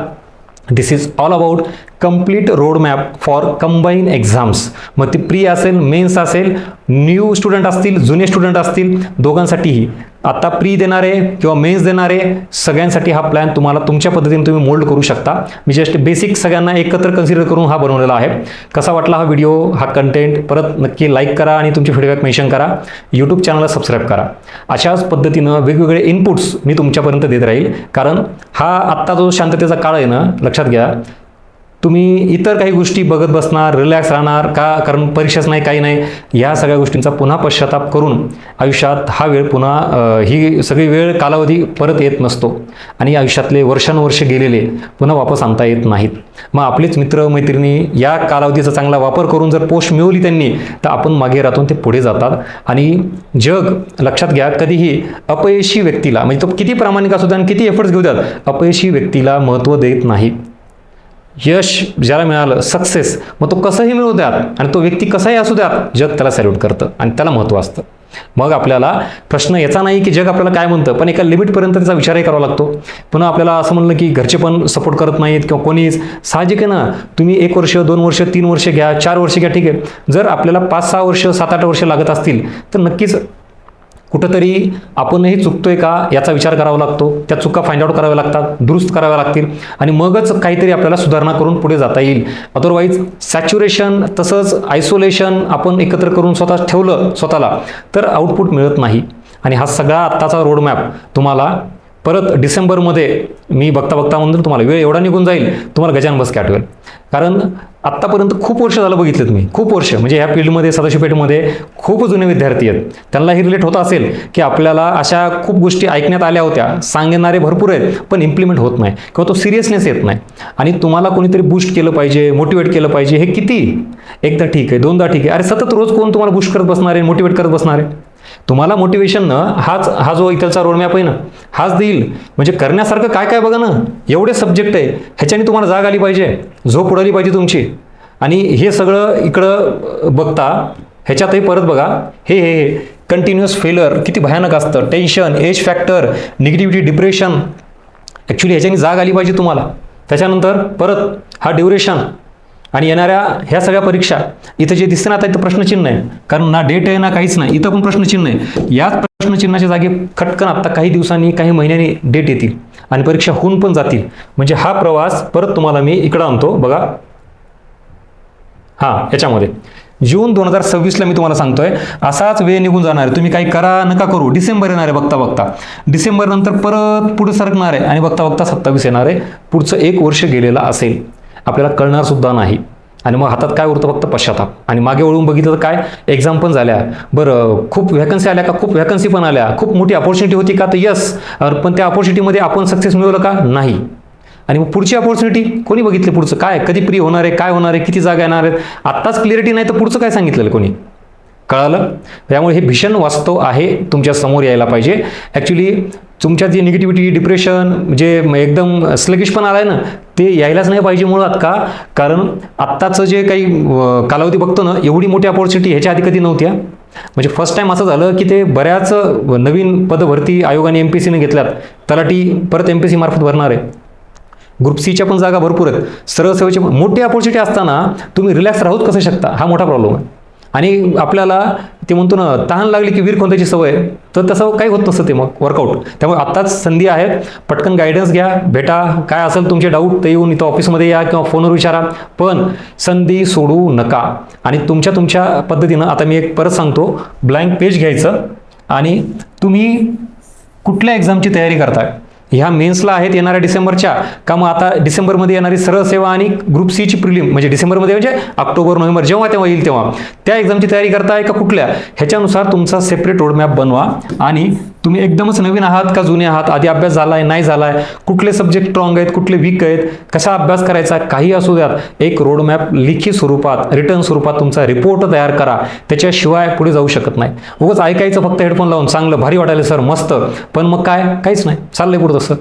This is all about complete road map for combine exams. मग ती प्री असेल, मेन्स असेल, न्यू स्टुडंट असतील, जुने स्टुडंट असतील, दोघांसाठीही. आता प्री देणारे किंवा मेन्स देणारे सगळ्यांसाठी हा प्लॅन तुम्हाला तुमच्या पद्धतीने तुम्ही मोल्ड करू शकता. मी जस्ट बेसिक सगळ्यांना एकत्र कन्सिडर करून हा बनवलेला आहे. कसा वाटला हा व्हिडिओ, हा कंटेंट, परत नक्की लाईक करा आणि तुमचे फीडबॅक मेन्शन करा. यूट्यूब चॅनलला सबस्क्राईब करा. अशाच पद्धतीनं वेगवेगळे इनपुट्स मी तुमच्यापर्यंत देत राहील. कारण हा आत्ता जो शांततेचा काळ आहे ना, लक्षात घ्या, तुम्ही इतर काही गोष्टी बघत बसणार, रिलॅक्स राहणार का, कारण परीक्षाच नाही, काही नाही, या सगळ्या गोष्टींचा पुन्हा पश्चाताप करून आयुष्यात हा वेळ पुन्हा ही सगळी वेळ कालावधी परत येत नसतो आणि आयुष्यातले वर्षानुवर्ष गेलेले पुन्हा वापस आणता येत नाहीत. मग आपलेच मित्र मैत्रिणी या कालावधीचा चांगला वापर करून जर पोस्ट मिळवली त्यांनी, तर आपण मागे राहून ते पुढे जातात. आणि जग, लक्षात घ्या, कधीही अपयशी व्यक्तीला, म्हणजे तो किती प्रामाणिक असू द्या आणि किती एफर्ट्स घेऊ द्यात, अपयशी व्यक्तीला महत्त्व देत नाही. यश ज्याला मिळालं, सक्सेस, मग तो कसंही मिळू द्यात आणि तो व्यक्ती कसाही असू द्यात, जग त्याला सॅल्यूट करतं आणि त्याला महत्त्व असतं. मग आपल्याला प्रश्न याचा नाही की जग आपल्याला काय म्हणतं, पण एका लिमिटपर्यंत त्याचा विचारही करावा लागतो. पुन्हा आपल्याला असं म्हणलं की घरचे पण सपोर्ट करत नाहीत किंवा कोणीच, साहजिक आहे ना. तुम्ही 1 वर्ष, 2 वर्ष, 3 वर्ष घ्या, 4 वर्ष घ्या, ठीक आहे. जर आपल्याला 5-6 वर्ष, 7-8 वर्ष लागत असतील तर नक्कीच कुठंतरी आपणही चुकतोय का याचा विचार करावा लागतो. त्या चुका फाइंड आउट कराव्या लागतात, दुरुस्त कराव्या लागतील आणि मगच काहीतरी आपल्याला सुधारणा करून पुढे जाता येईल. अदरवाईज सॅच्युरेशन, तसंच आयसोलेशन आपण एकत्र करून स्वतः ठेवलं स्वतःला, तर आउटपुट मिळत नाही. आणि हा सगळा आत्ताचा रोडमॅप तुम्हाला परत डिसेंबरमध्ये मी बघता म्हणून तुम्हाला वेळ एवढा निघून जाईल, तुम्हाला गजानन बसके आठवेल. कारण आत्तापर्यंत खूप वर्ष झालं बघितलं तुम्ही, खूप वर्ष, म्हणजे ह्या फील्डमध्ये, सदाशिव पेठमध्ये खूप जुने विद्यार्थी आहेत. त्यांनाही रिलेट होत असेल की आपल्याला अशा खूप गोष्टी ऐकण्यात आल्या होत्या, सांगणारे भरपूर आहेत, पण इम्प्लिमेंट होत नाही किंवा तो सिरियसनेस येत नाही. आणि तुम्हाला कोणीतरी बूस्ट केलं पाहिजे, मोटिवेट केलं पाहिजे. हे किती, एकदा ठीक आहे, दोनदा ठीक आहे, अरे सतत रोज कोण तुम्हाला बूस्ट करत बसणार आहे, मोटिवेट करत बसणार आहे? तुम्हाला मोटिवेशननं हा जो इथलचा रोडमॅप आहे ना, हाच देईल. म्हणजे करण्यासारखं काय काय बघा ना, एवढे सब्जेक्ट आहे, ह्याच्याने तुम्हाला जाग आली पाहिजे, झोप उडाली पाहिजे तुमची. आणि हे सगळं इकडं बघता ह्याच्यातही परत बघा, हे कंटिन्युअस फेलर किती भयानक असतं, tension, age factor, negativity, depression. Actually ह्याच्याने जाग आली पाहिजे तुम्हाला. त्याच्यानंतर परत हा ड्युरेशन आणि येणाऱ्या ह्या सगळ्या परीक्षा, इथं जे दिसतं ना आता, इथं प्रश्नचिन्ह आहे, कारण ना डेट आहे ना काहीच नाही, इथं पण प्रश्नचिन्ह आहे. याच प्रश्नचिन्हाच्या जागी खटकन आत्ता काही दिवसांनी, काही महिन्यांनी डेट येतील आणि परीक्षा होऊन पण जातील. म्हणजे हा प्रवास परत तुम्हाला मी इकडं आणतो बघा. हां, याच्यामध्ये जून 2026ला मी तुम्हाला सांगतोय, असाच वेळ निघून जाणार आहे. तुम्ही काही करा नका करू, डिसेंबर येणार आहे बघता, डिसेंबर नंतर परत पुढे सरकणार आहे आणि बघता 27 येणार आहे. पुढचं 1 वर्ष गेलेलं असेल, आपल्याला कळणार सुद्धा नाही. आणि मग हातात काय उरतं, फक्त पश्चाताप. आणि मागे वळून बघितलं तर काय, एक्झाम पण झाल्या, बरं खूप व्हॅकन्सी आल्या का, खूप व्हॅकन्सी पण आल्या, खूप मोठी अपॉर्च्युनिटी होती का, तर यस, पण त्या अपॉर्च्युनिटीमध्ये आपण सक्सेस मिळवलं का, नाही. आणि मग पुढची अपॉर्च्युनिटी कोणी बघितली, पुढचं काय, कधी फ्री होणार आहे, काय होणार आहे, किती जागा येणार आहेत, आत्ताच क्लिअरिटी नाही तर पुढचं काय सांगितलेलं कोणी, कळालं? त्यामुळे हे भीषण वास्तव आहे, तुमच्या समोर यायला पाहिजे. ॲक्च्युली तुमच्यात जी निगेटिव्हिटी, डिप्रेशन, जे एकदम स्लगिश पण आलाय ना, ते यायलाच नाही पाहिजे मुळात. का, कारण आत्ताचं जे काही कालावधी बघतो ना, एवढी मोठी अपॉर्च्युनिटी ह्याच्या आधी कधी नव्हत्या. म्हणजे फर्स्ट टाइम असं झालं की ते बऱ्याच नवीन पदभरती आयोगाने MPSCने घेतल्यात. तलाठी परत MPSC मार्फत भरणार आहे. ग्रुप सीच्या पण जागा भरपूर आहेत. सरळ सेवेची मोठी अपॉर्च्युनिटी असताना तुम्ही रिलॅक्स राहूच कसं शकता, हा मोठा प्रॉब्लेम आहे. आणि आपल्याला ते म्हणतो ना, तहान लागली की वीर कोणत्याची सवय, तर तसं काही होत नसतं ते मग वर्कआउट. त्यामुळे आत्ताच संधी आहे, पटकन गायडन्स घ्या, भेटा, काय असेल तुमचे डाऊट ते येऊन इथं ऑफिसमध्ये या किंवा फोनवर विचारा, पण संधी सोडू नका. आणि तुमच्या पद्धतीनं, आता मी एक परत सांगतो, ब्लँक पेज घ्यायचं आणि तुम्ही कुठल्या एक्झामची तयारी करताय, ह्या मेन्सला आहेत येणाऱ्या डिसेंबरच्या, का मग आता डिसेंबरमध्ये येणारी सरळ सेवा आणि ग्रुप सीची प्रिलिम, म्हणजे डिसेंबरमध्ये म्हणजे ऑक्टोबर नोव्हेंबर जेव्हा तेव्हा येईल तेव्हा त्या एक्झामची तयारी करताय का कुठल्या, ह्याच्यानुसार तुमचा सेपरेट रोडमॅप बनवा. आणि तुम्ही एकदमच नवीन आहात का जुने आहात, आधी अभ्यास झालाय नाही झालाय, कुठले सब्जेक्ट स्ट्रॉंग आहेत, कुठले वीक आहेत, कसा अभ्यास करायचा, काही असू द्यात, एक रोडमॅप लिखित स्वरूपात, रिटर्न स्वरूपात तुमचा रिपोर्ट तयार करा. त्याच्याशिवाय पुढे जाऊ शकत नाही. उगाच ऐकायचं फक्त हेडफोन लावून, चांगलं भारी वाटायला सर मस्त, पण मग काय, काहीच नाही चाललंय पुढं तसं.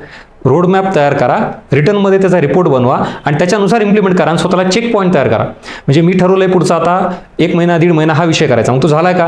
रोडमॅप तयार करा, रिटर्नमध्ये त्याचा रिपोर्ट बनवा आणि त्याच्यानुसार इम्प्लिमेंट करा आणि स्वतःला चेक पॉईंट तयार करा. म्हणजे मी ठरवलंय पुढचं आता 1 महिना 1.5 महिना हा विषय करायचा, मग तो झालाय का?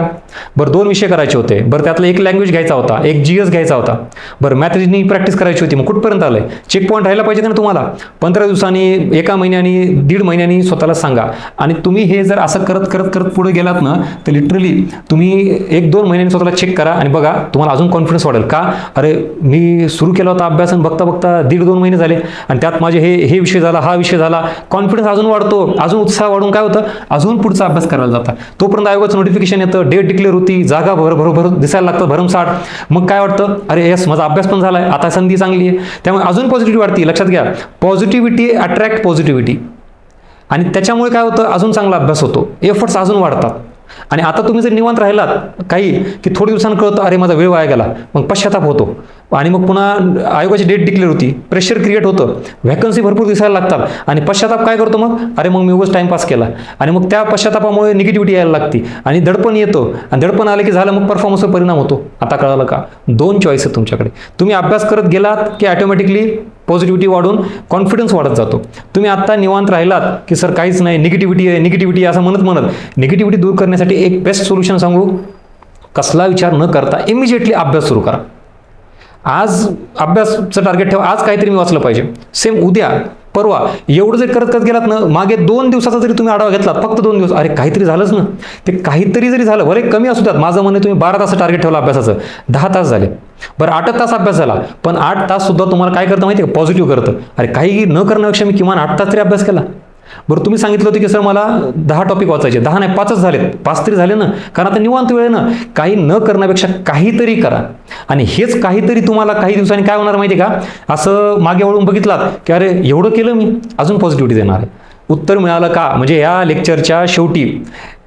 बरं 2 विषय करायचे होते, बरं त्यातला एक लँग्वेज घ्यायचा होता, एक GS घ्यायचा होता, बरं मॅथ रिजनिंग प्रॅक्टिस करायची होती, मग कुठपर्यंत आलंय? चेक पॉईंट राहायला पाहिजे ना तुम्हाला. 15 दिवसांनी, 1 महिन्यानी, 1.5 महिन्यानी स्वतःला सांगा. आणि तुम्ही हे जर असं करत करत करत पुढे गेलात ना, तर लिटरली तुम्ही 1-2 महिन्यांनी स्वतःला चेक करा आणि बघा तुम्हाला अजून कॉन्फिडन्स वाढेल. का? अरे मी सुरू केला होता अभ्यास आणि बघता बघता 1.5-2 महिने झाले आणि त्यात माझे हे विषय झाला, हा विषय झाला. कॉन्फिडन्स अजून वाढतो, अजून उत्साह वाढून काय होतं, अजून पुढचा अभ्यास करायला जाता. तोपर्यंत आयोगाचं नोटिफिकेशन येतं, डेट डिक्लेअर होती, जागा भर दिसायला लागतं भरमसाठ. मग काय वाटतं, अरे यस माझा अभ्यास पण झालाय, आता संधी चांगली आहे. त्यामुळे अजून पॉझिटिव्हिटी वाढते. लक्षात घ्या, पॉझिटिव्हिटी अट्रॅक्ट पॉझिटिव्हिटी. आणि त्याच्यामुळे काय होतं, अजून चांगला अभ्यास होतो, एफर्ट्स अजून वाढतात. आणि आता तुम्ही जर निवांत राहिलात काही की थोड्या दिवसांनी कळतं अरे माझा वेळ वाया गेला, मग पश्चाताप होतो आणि मग पुन्हा आयोगाची डेट डिक्लेअर होती, प्रेशर क्रिएट होतं, व्हॅकन्सी भरपूर दिसायला लागतात आणि पश्चाताप काय करतो मग, अरे मग मी उगाच टाइमपास केला. आणि मग त्या पश्चातापामुळे निगेटिव्हिटी यायला लागते आणि दडपण येतो आणि दडपण आलं की झालं मग परफॉर्मन्सवर परिणाम होतो. आता कळालं का? 2 चॉईस आहेत तुमच्याकडे. तुम्ही अभ्यास करत गेलात की ऑटोमॅटिकली पॉझिटिव्हिटी वाढून कॉन्फिडन्स वाढत जातो. तुम्ही आता निवांत राहिलात की सर काहीच नाही, निगेटिव्हिटी असं म्हणत निगेटिव्हिटी दूर करण्यासाठी एक बेस्ट सोल्युशन सांगू, कसला विचार न करता इमिजिएटली अभ्यास सुरू करा. आज अभ्यासचं टार्गेट ठेवा, आज काहीतरी मी वाचलं पाहिजे, सेम उद्या परवा एवढं जर करत गेलात ना, मागे 2 दिवसाचा जरी तुम्ही आढावा घेतलात, फक्त 2 दिवस, अरे काहीतरी झालंच ना, ते काहीतरी जरी झालं भले कमी असू द्यात. माझं म्हणणं तुम्ही 12 तास टार्गेट ठेवलं अभ्यासाचं, 10 तास झाले, बरं 8 तास अभ्यास झाला, पण 8 तास सुद्धा तुम्हाला काय करतं माहिती आहे का, पॉझिटिव्ह करतं. अरे काही न करण्यापेक्षा मी किमान 8 तास तरी अभ्यास केला. बरं तुम्ही सांगितलं होतं की सर मला 10 टॉपिक वाचायचे, 10 नाही 5च झालेत, 5 तरी झाले ना, कारण आता निवांत वेळ ना. काही न करण्यापेक्षा काहीतरी करा आणि हेच काहीतरी तुम्हाला काही दिवसांनी काय होणार माहिती आहे का, असं मागे वळून बघितलात की अरे एवढं केलं मी, अजून पॉझिटिव्हिटी देणार आहे. उत्तर मिळालं का, म्हणजे या लेक्चरच्या शेवटी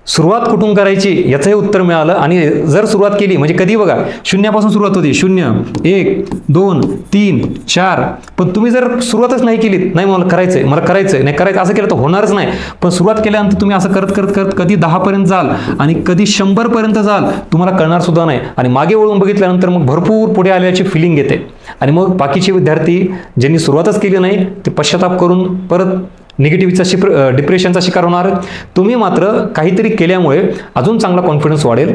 सुरुवात कुठून करायची याचंही उत्तर मिळालं. आणि जर सुरुवात केली म्हणजे कधी बघा, 0 सुरुवात होती, 0, 1, 2, 3, 4, पण तुम्ही जर सुरुवातच नाही केली, नाही मला करायचंय नाही करायचं असं केलं तर होणारच नाही. पण सुरुवात केल्यानंतर तुम्ही असं करत करत करत कधी 10 पर्यंत जाल आणि कधी 100 पर्यंत जाल, तुम्हाला कळणार सुद्धा नाही. आणि मागे वळून बघितल्यानंतर मग भरपूर पुढे आल्याची फिलिंग येते. आणि मग बाकीचे विद्यार्थी ज्यांनी सुरुवातच केली नाही ते पश्चाताप करून परत निगेटिव्हचा डिप्रेशनचा शिकार होणार. तुम्ही मात्र काहीतरी केल्यामुळे अजून चांगला कॉन्फिडन्स वाढेल,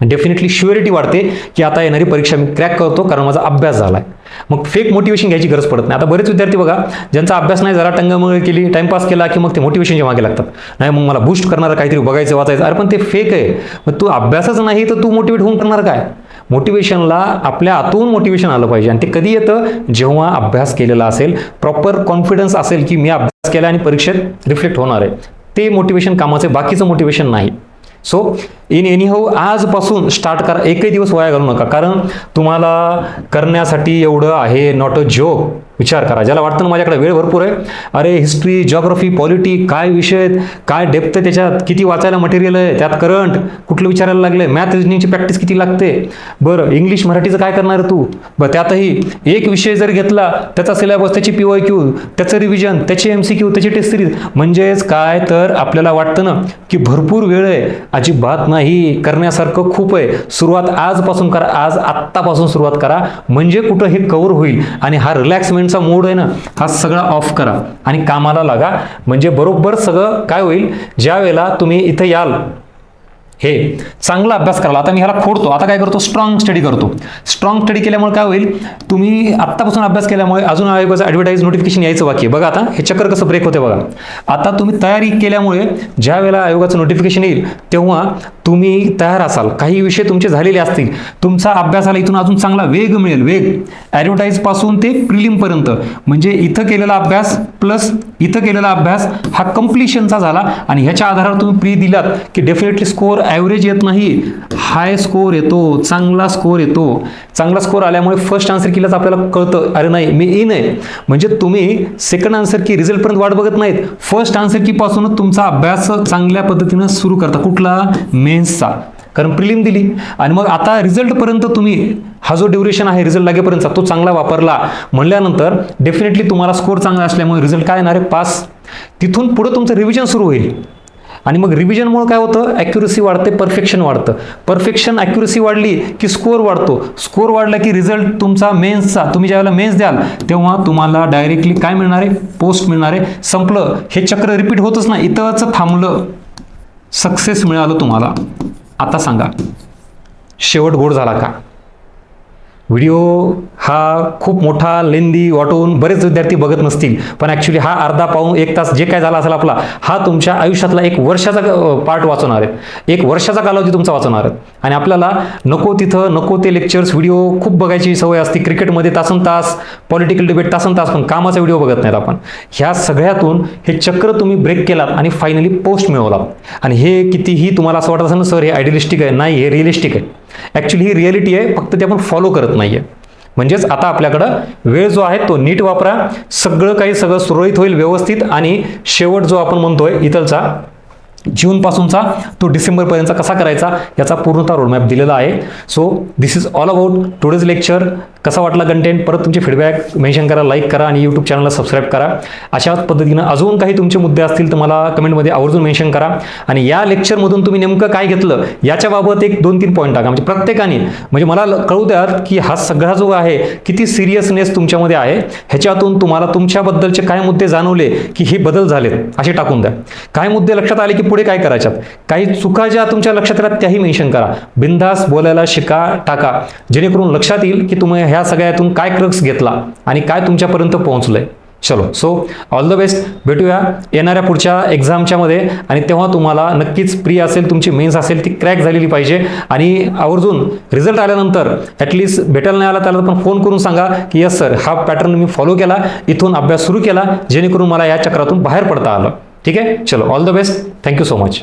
डेफिनेटली श्युअरिटी वाढते की आता येणारी परीक्षा मी क्रॅक करतो कारण माझा अभ्यास झाला आहे. मग फेक मोटिवेशन घ्यायची गरज पडत नाही. आता बरेच विद्यार्थी बघा, ज्यांचा अभ्यास नाही जरा टंगमंगळ केली, टाइमपास केला की मग ते मोटिवेशनच्या मागे लागतात. नाही मग मला बूस्ट करणारं काहीतरी बघायचं वाचायचं, अरे पण ते फेक आहे. मग तू अभ्यासच नाही तर तू मोटिवेट होऊन करणार काय? मोटिवेशनला आपल्या आतून मोटिवेशन आलं पाहिजे आणि ते कधी येतं, जेव्हा अभ्यास केलेला असेल, प्रॉपर कॉन्फिडन्स असेल की मी अभ्यास केला आणि परीक्षेत रिफ्लेक्ट होणार आहे. ते मोटिवेशन कामाचे, बाकीचं मोटिवेशन नाही. सो इन एनीहाऊ आजपासून स्टार्ट करा, एकही दिवस वाया घालू नका, कारण तुम्हाला करण्यासाठी एवढं आहे, नॉट अ जोक. विचार करा, ज्याला वाटतं ना माझ्याकडे वेळ भरपूर आहे, अरे हिस्ट्री, जिओग्राफी, पॉलिटी, काय विषय आहेत, काय डेप्थ आहे त्याच्यात, किती वाचायला मटेरियल आहे, त्यात करंट कुठलं विचारायला लागलं, मॅथ रिजनिंगची प्रॅक्टिस किती लागते, बरं इंग्लिश मराठीचं काय करणार तू, बरं त्यातही एक विषय जर घेतला त्याचा सिलेबस, त्याची PYQ, त्याचं रिव्हिजन, त्याचे MCQ, त्याची टेस्ट सिरीज, म्हणजेच काय तर आपल्याला वाटतं ना की भरपूर वेळ आहे, अजिबात नाही, करण्यासारखं खूप आहे. सुरुवात आजपासून करा, आत्तापासून सुरुवात करा, म्हणजे कुठं हे कव्हर होईल. आणि हा रिलॅक्समेंट मोड आहे ना, हा सगळा ऑफ करा आणि कामाला लागा. म्हणजे बरोबर सगळं काय होईल, ज्या वेळेला तुम्ही इथे याल, हे चांगला अभ्यास करायला, आता मी ह्याला खोडतो, आता काय करतो, स्ट्रॉंग स्टडी करतो. स्ट्रॉंग स्टडी केल्यामुळे काय होईल, तुम्ही आत्तापासून अभ्यास केल्यामुळे अजून आयोगाचं ॲडव्हर्टाईज नोटिफिकेशन यायचं बाकी आहे. बघा आता हे चक्कर कसं ब्रेक होते बघा. आता तुम्ही तयारी केल्यामुळे ज्या वेळेला आयोगाचं नोटिफिकेशन येईल तेव्हा तुम्ही तयार असाल, काही विषय तुमचे झालेले असतील, तुमचा अभ्यासाला इथून अजून चांगला वेग मिळेल. वेग ॲडव्हर्टाईजपासून ते प्रिलिमपर्यंत, म्हणजे इथं केलेला अभ्यास प्लस इथं केलेला अभ्यास हा कम्प्लिशनचा झाला आणि ह्याच्या आधारावर तुम्ही प्री दिलात की डेफिनेटली स्कोअर ॲव्हरेज येत नाही, हाय स्कोअर येतो, चांगला स्कोअर येतो. चांगला स्कोअर आल्यामुळे फर्स्ट आन्सर कीलाच आपल्याला कळतं, अरे नाही मी इन आहे. म्हणजे तुम्ही सेकंड आन्सर की रिझल्टपर्यंत वाट बघत नाहीत, फर्स्ट आन्सर की पासूनच तुमचा अभ्यास चांगल्या पद्धतीनं सुरू करता. कुठला, मेन्सचा, कारण प्रिलिम दिली आणि मग आता रिझल्टपर्यंत तुम्ही हा जो ड्युरेशन आहे रिझल्ट लागेपर्यंतचा तो चांगला वापरला म्हणल्यानंतर डेफिनेटली तुम्हाला स्कोअर चांगला असल्यामुळे रिझल्ट काय येणार आहे, पास. तिथून पुढे तुमचं रिव्हिजन सुरू होईल आणि मग रिव्हिजनमुळे काय होतं, ॲक्युरसी वाढते, परफेक्शन वाढतं. परफेक्शन, ॲक्युरसी वाढली की स्कोअर वाढतो, स्कोअर वाढला की रिझल्ट तुमचा मेन्सचा, तुम्ही ज्यावेळेला मेन्स द्याल तेव्हा तुम्हाला डायरेक्टली काय मिळणार आहे, पोस्ट मिळणार आहे. संपलं, हे चक्र रिपीट होतच नाही, इथंच थांबलं. सक्सेस मिळालं तुम्हाला, आता सांगा शेवट गोड झाला का? व्हिडिओ हा खूप मोठा लेंदी वाटून बरेच विद्यार्थी बघत नसतील, पण ॲक्च्युली हा अर्धा पाऊण 1 तास जे काय झाला असेल आपला, हा तुमच्या आयुष्यातला 1 वर्षाचा पार्ट वाचवणार आहे, 1 वर्षाचा कालावधी तुमचा वाचवणार आहे. आणि आपल्याला नको तिथं नको ते लेक्चर्स व्हिडिओ खूप बघायची सवय असते. क्रिकेटमध्ये तासन तास, पॉलिटिकल डिबेट तासन तास, पण कामाचा व्हिडिओ बघत नाहीत आपण. ह्या सगळ्यातून हे चक्र तुम्ही ब्रेक केलात आणि फायनली पोस्ट मिळवलात. आणि हे कितीही तुम्हाला असं वाटत असेल ना सर हे आयडियलिस्टिक आहे, नाही, हे रिअलिस्टिक आहे. ॲक्च्युली ही रिॲलिटी आहे, फक्त ते आपण फॉलो करत नाही आहे. म्हणजेच आता आपल्याकडं वेळ जो आहे तो नीट वापरा, सगळं सुरळीत होईल व्यवस्थित. आणि शेवट जो आपण म्हणतोय इथलचा जूनपासूनचा तो डिसेंबरपर्यंतचा कसा करायचा याचा पूर्णतः रोडमॅप दिलेला आहे. So this is all about today's lecture. कसा वाटला कंटेंट, परत तुमचे फीडबॅक मेन्शन करा, लाईक करा आणि यूट्यूब चॅनलला सबस्क्राईब करा. अशाच पद्धतीनं अजून काही तुमचे मुद्दे असतील तर मला कमेंटमध्ये आवर्जून मेन्शन करा. आणि या लेक्चरमधून तुम्ही नेमकं काय घेतलं याच्याबाबत 1-2-3 पॉईंट टाका, म्हणजे प्रत्येकाने, म्हणजे मला कळू द्यात की हा सगळा जो आहे किती सिरियसनेस तुमच्यामध्ये आहे. ह्याच्यातून तुम्हाला तुमच्याबद्दलचे काय मुद्दे जाणवले की हे बदल झालेत असे टाकून द्या. काय मुद्दे लक्षात आले की पुढे काय करायच्यात, काही चुका ज्या तुमच्या लक्षात आल्या त्याही मेन्शन करा. बिनधास्त बोलायला शिका, टाका, जेणेकरून लक्षात येईल की तुम्ही ह्या सगळ्यातून काय क्रक्स घेतला आणि काय तुमच्यापर्यंत पोहोचलंय. चलो, सो ऑल द बेस्ट. भेटूया येणाऱ्या पुढच्या एक्झामच्या मध्ये. आणि तेव्हा तुम्हाला नक्कीच प्री असेल, तुमची मेन्स असेल ती क्रॅक झालेली पाहिजे. आणि आवर्जून रिझल्ट आल्यानंतर ॲटलिस्ट भेटायला नाही आला त्याला पण फोन करून सांगा की यस सर हा पॅटर्न मी फॉलो केला, इथून अभ्यास सुरू केला, जेणेकरून मला या चक्रातून बाहेर पडता आलं. ठीक आहे, चलो, all the best. Thank you so much.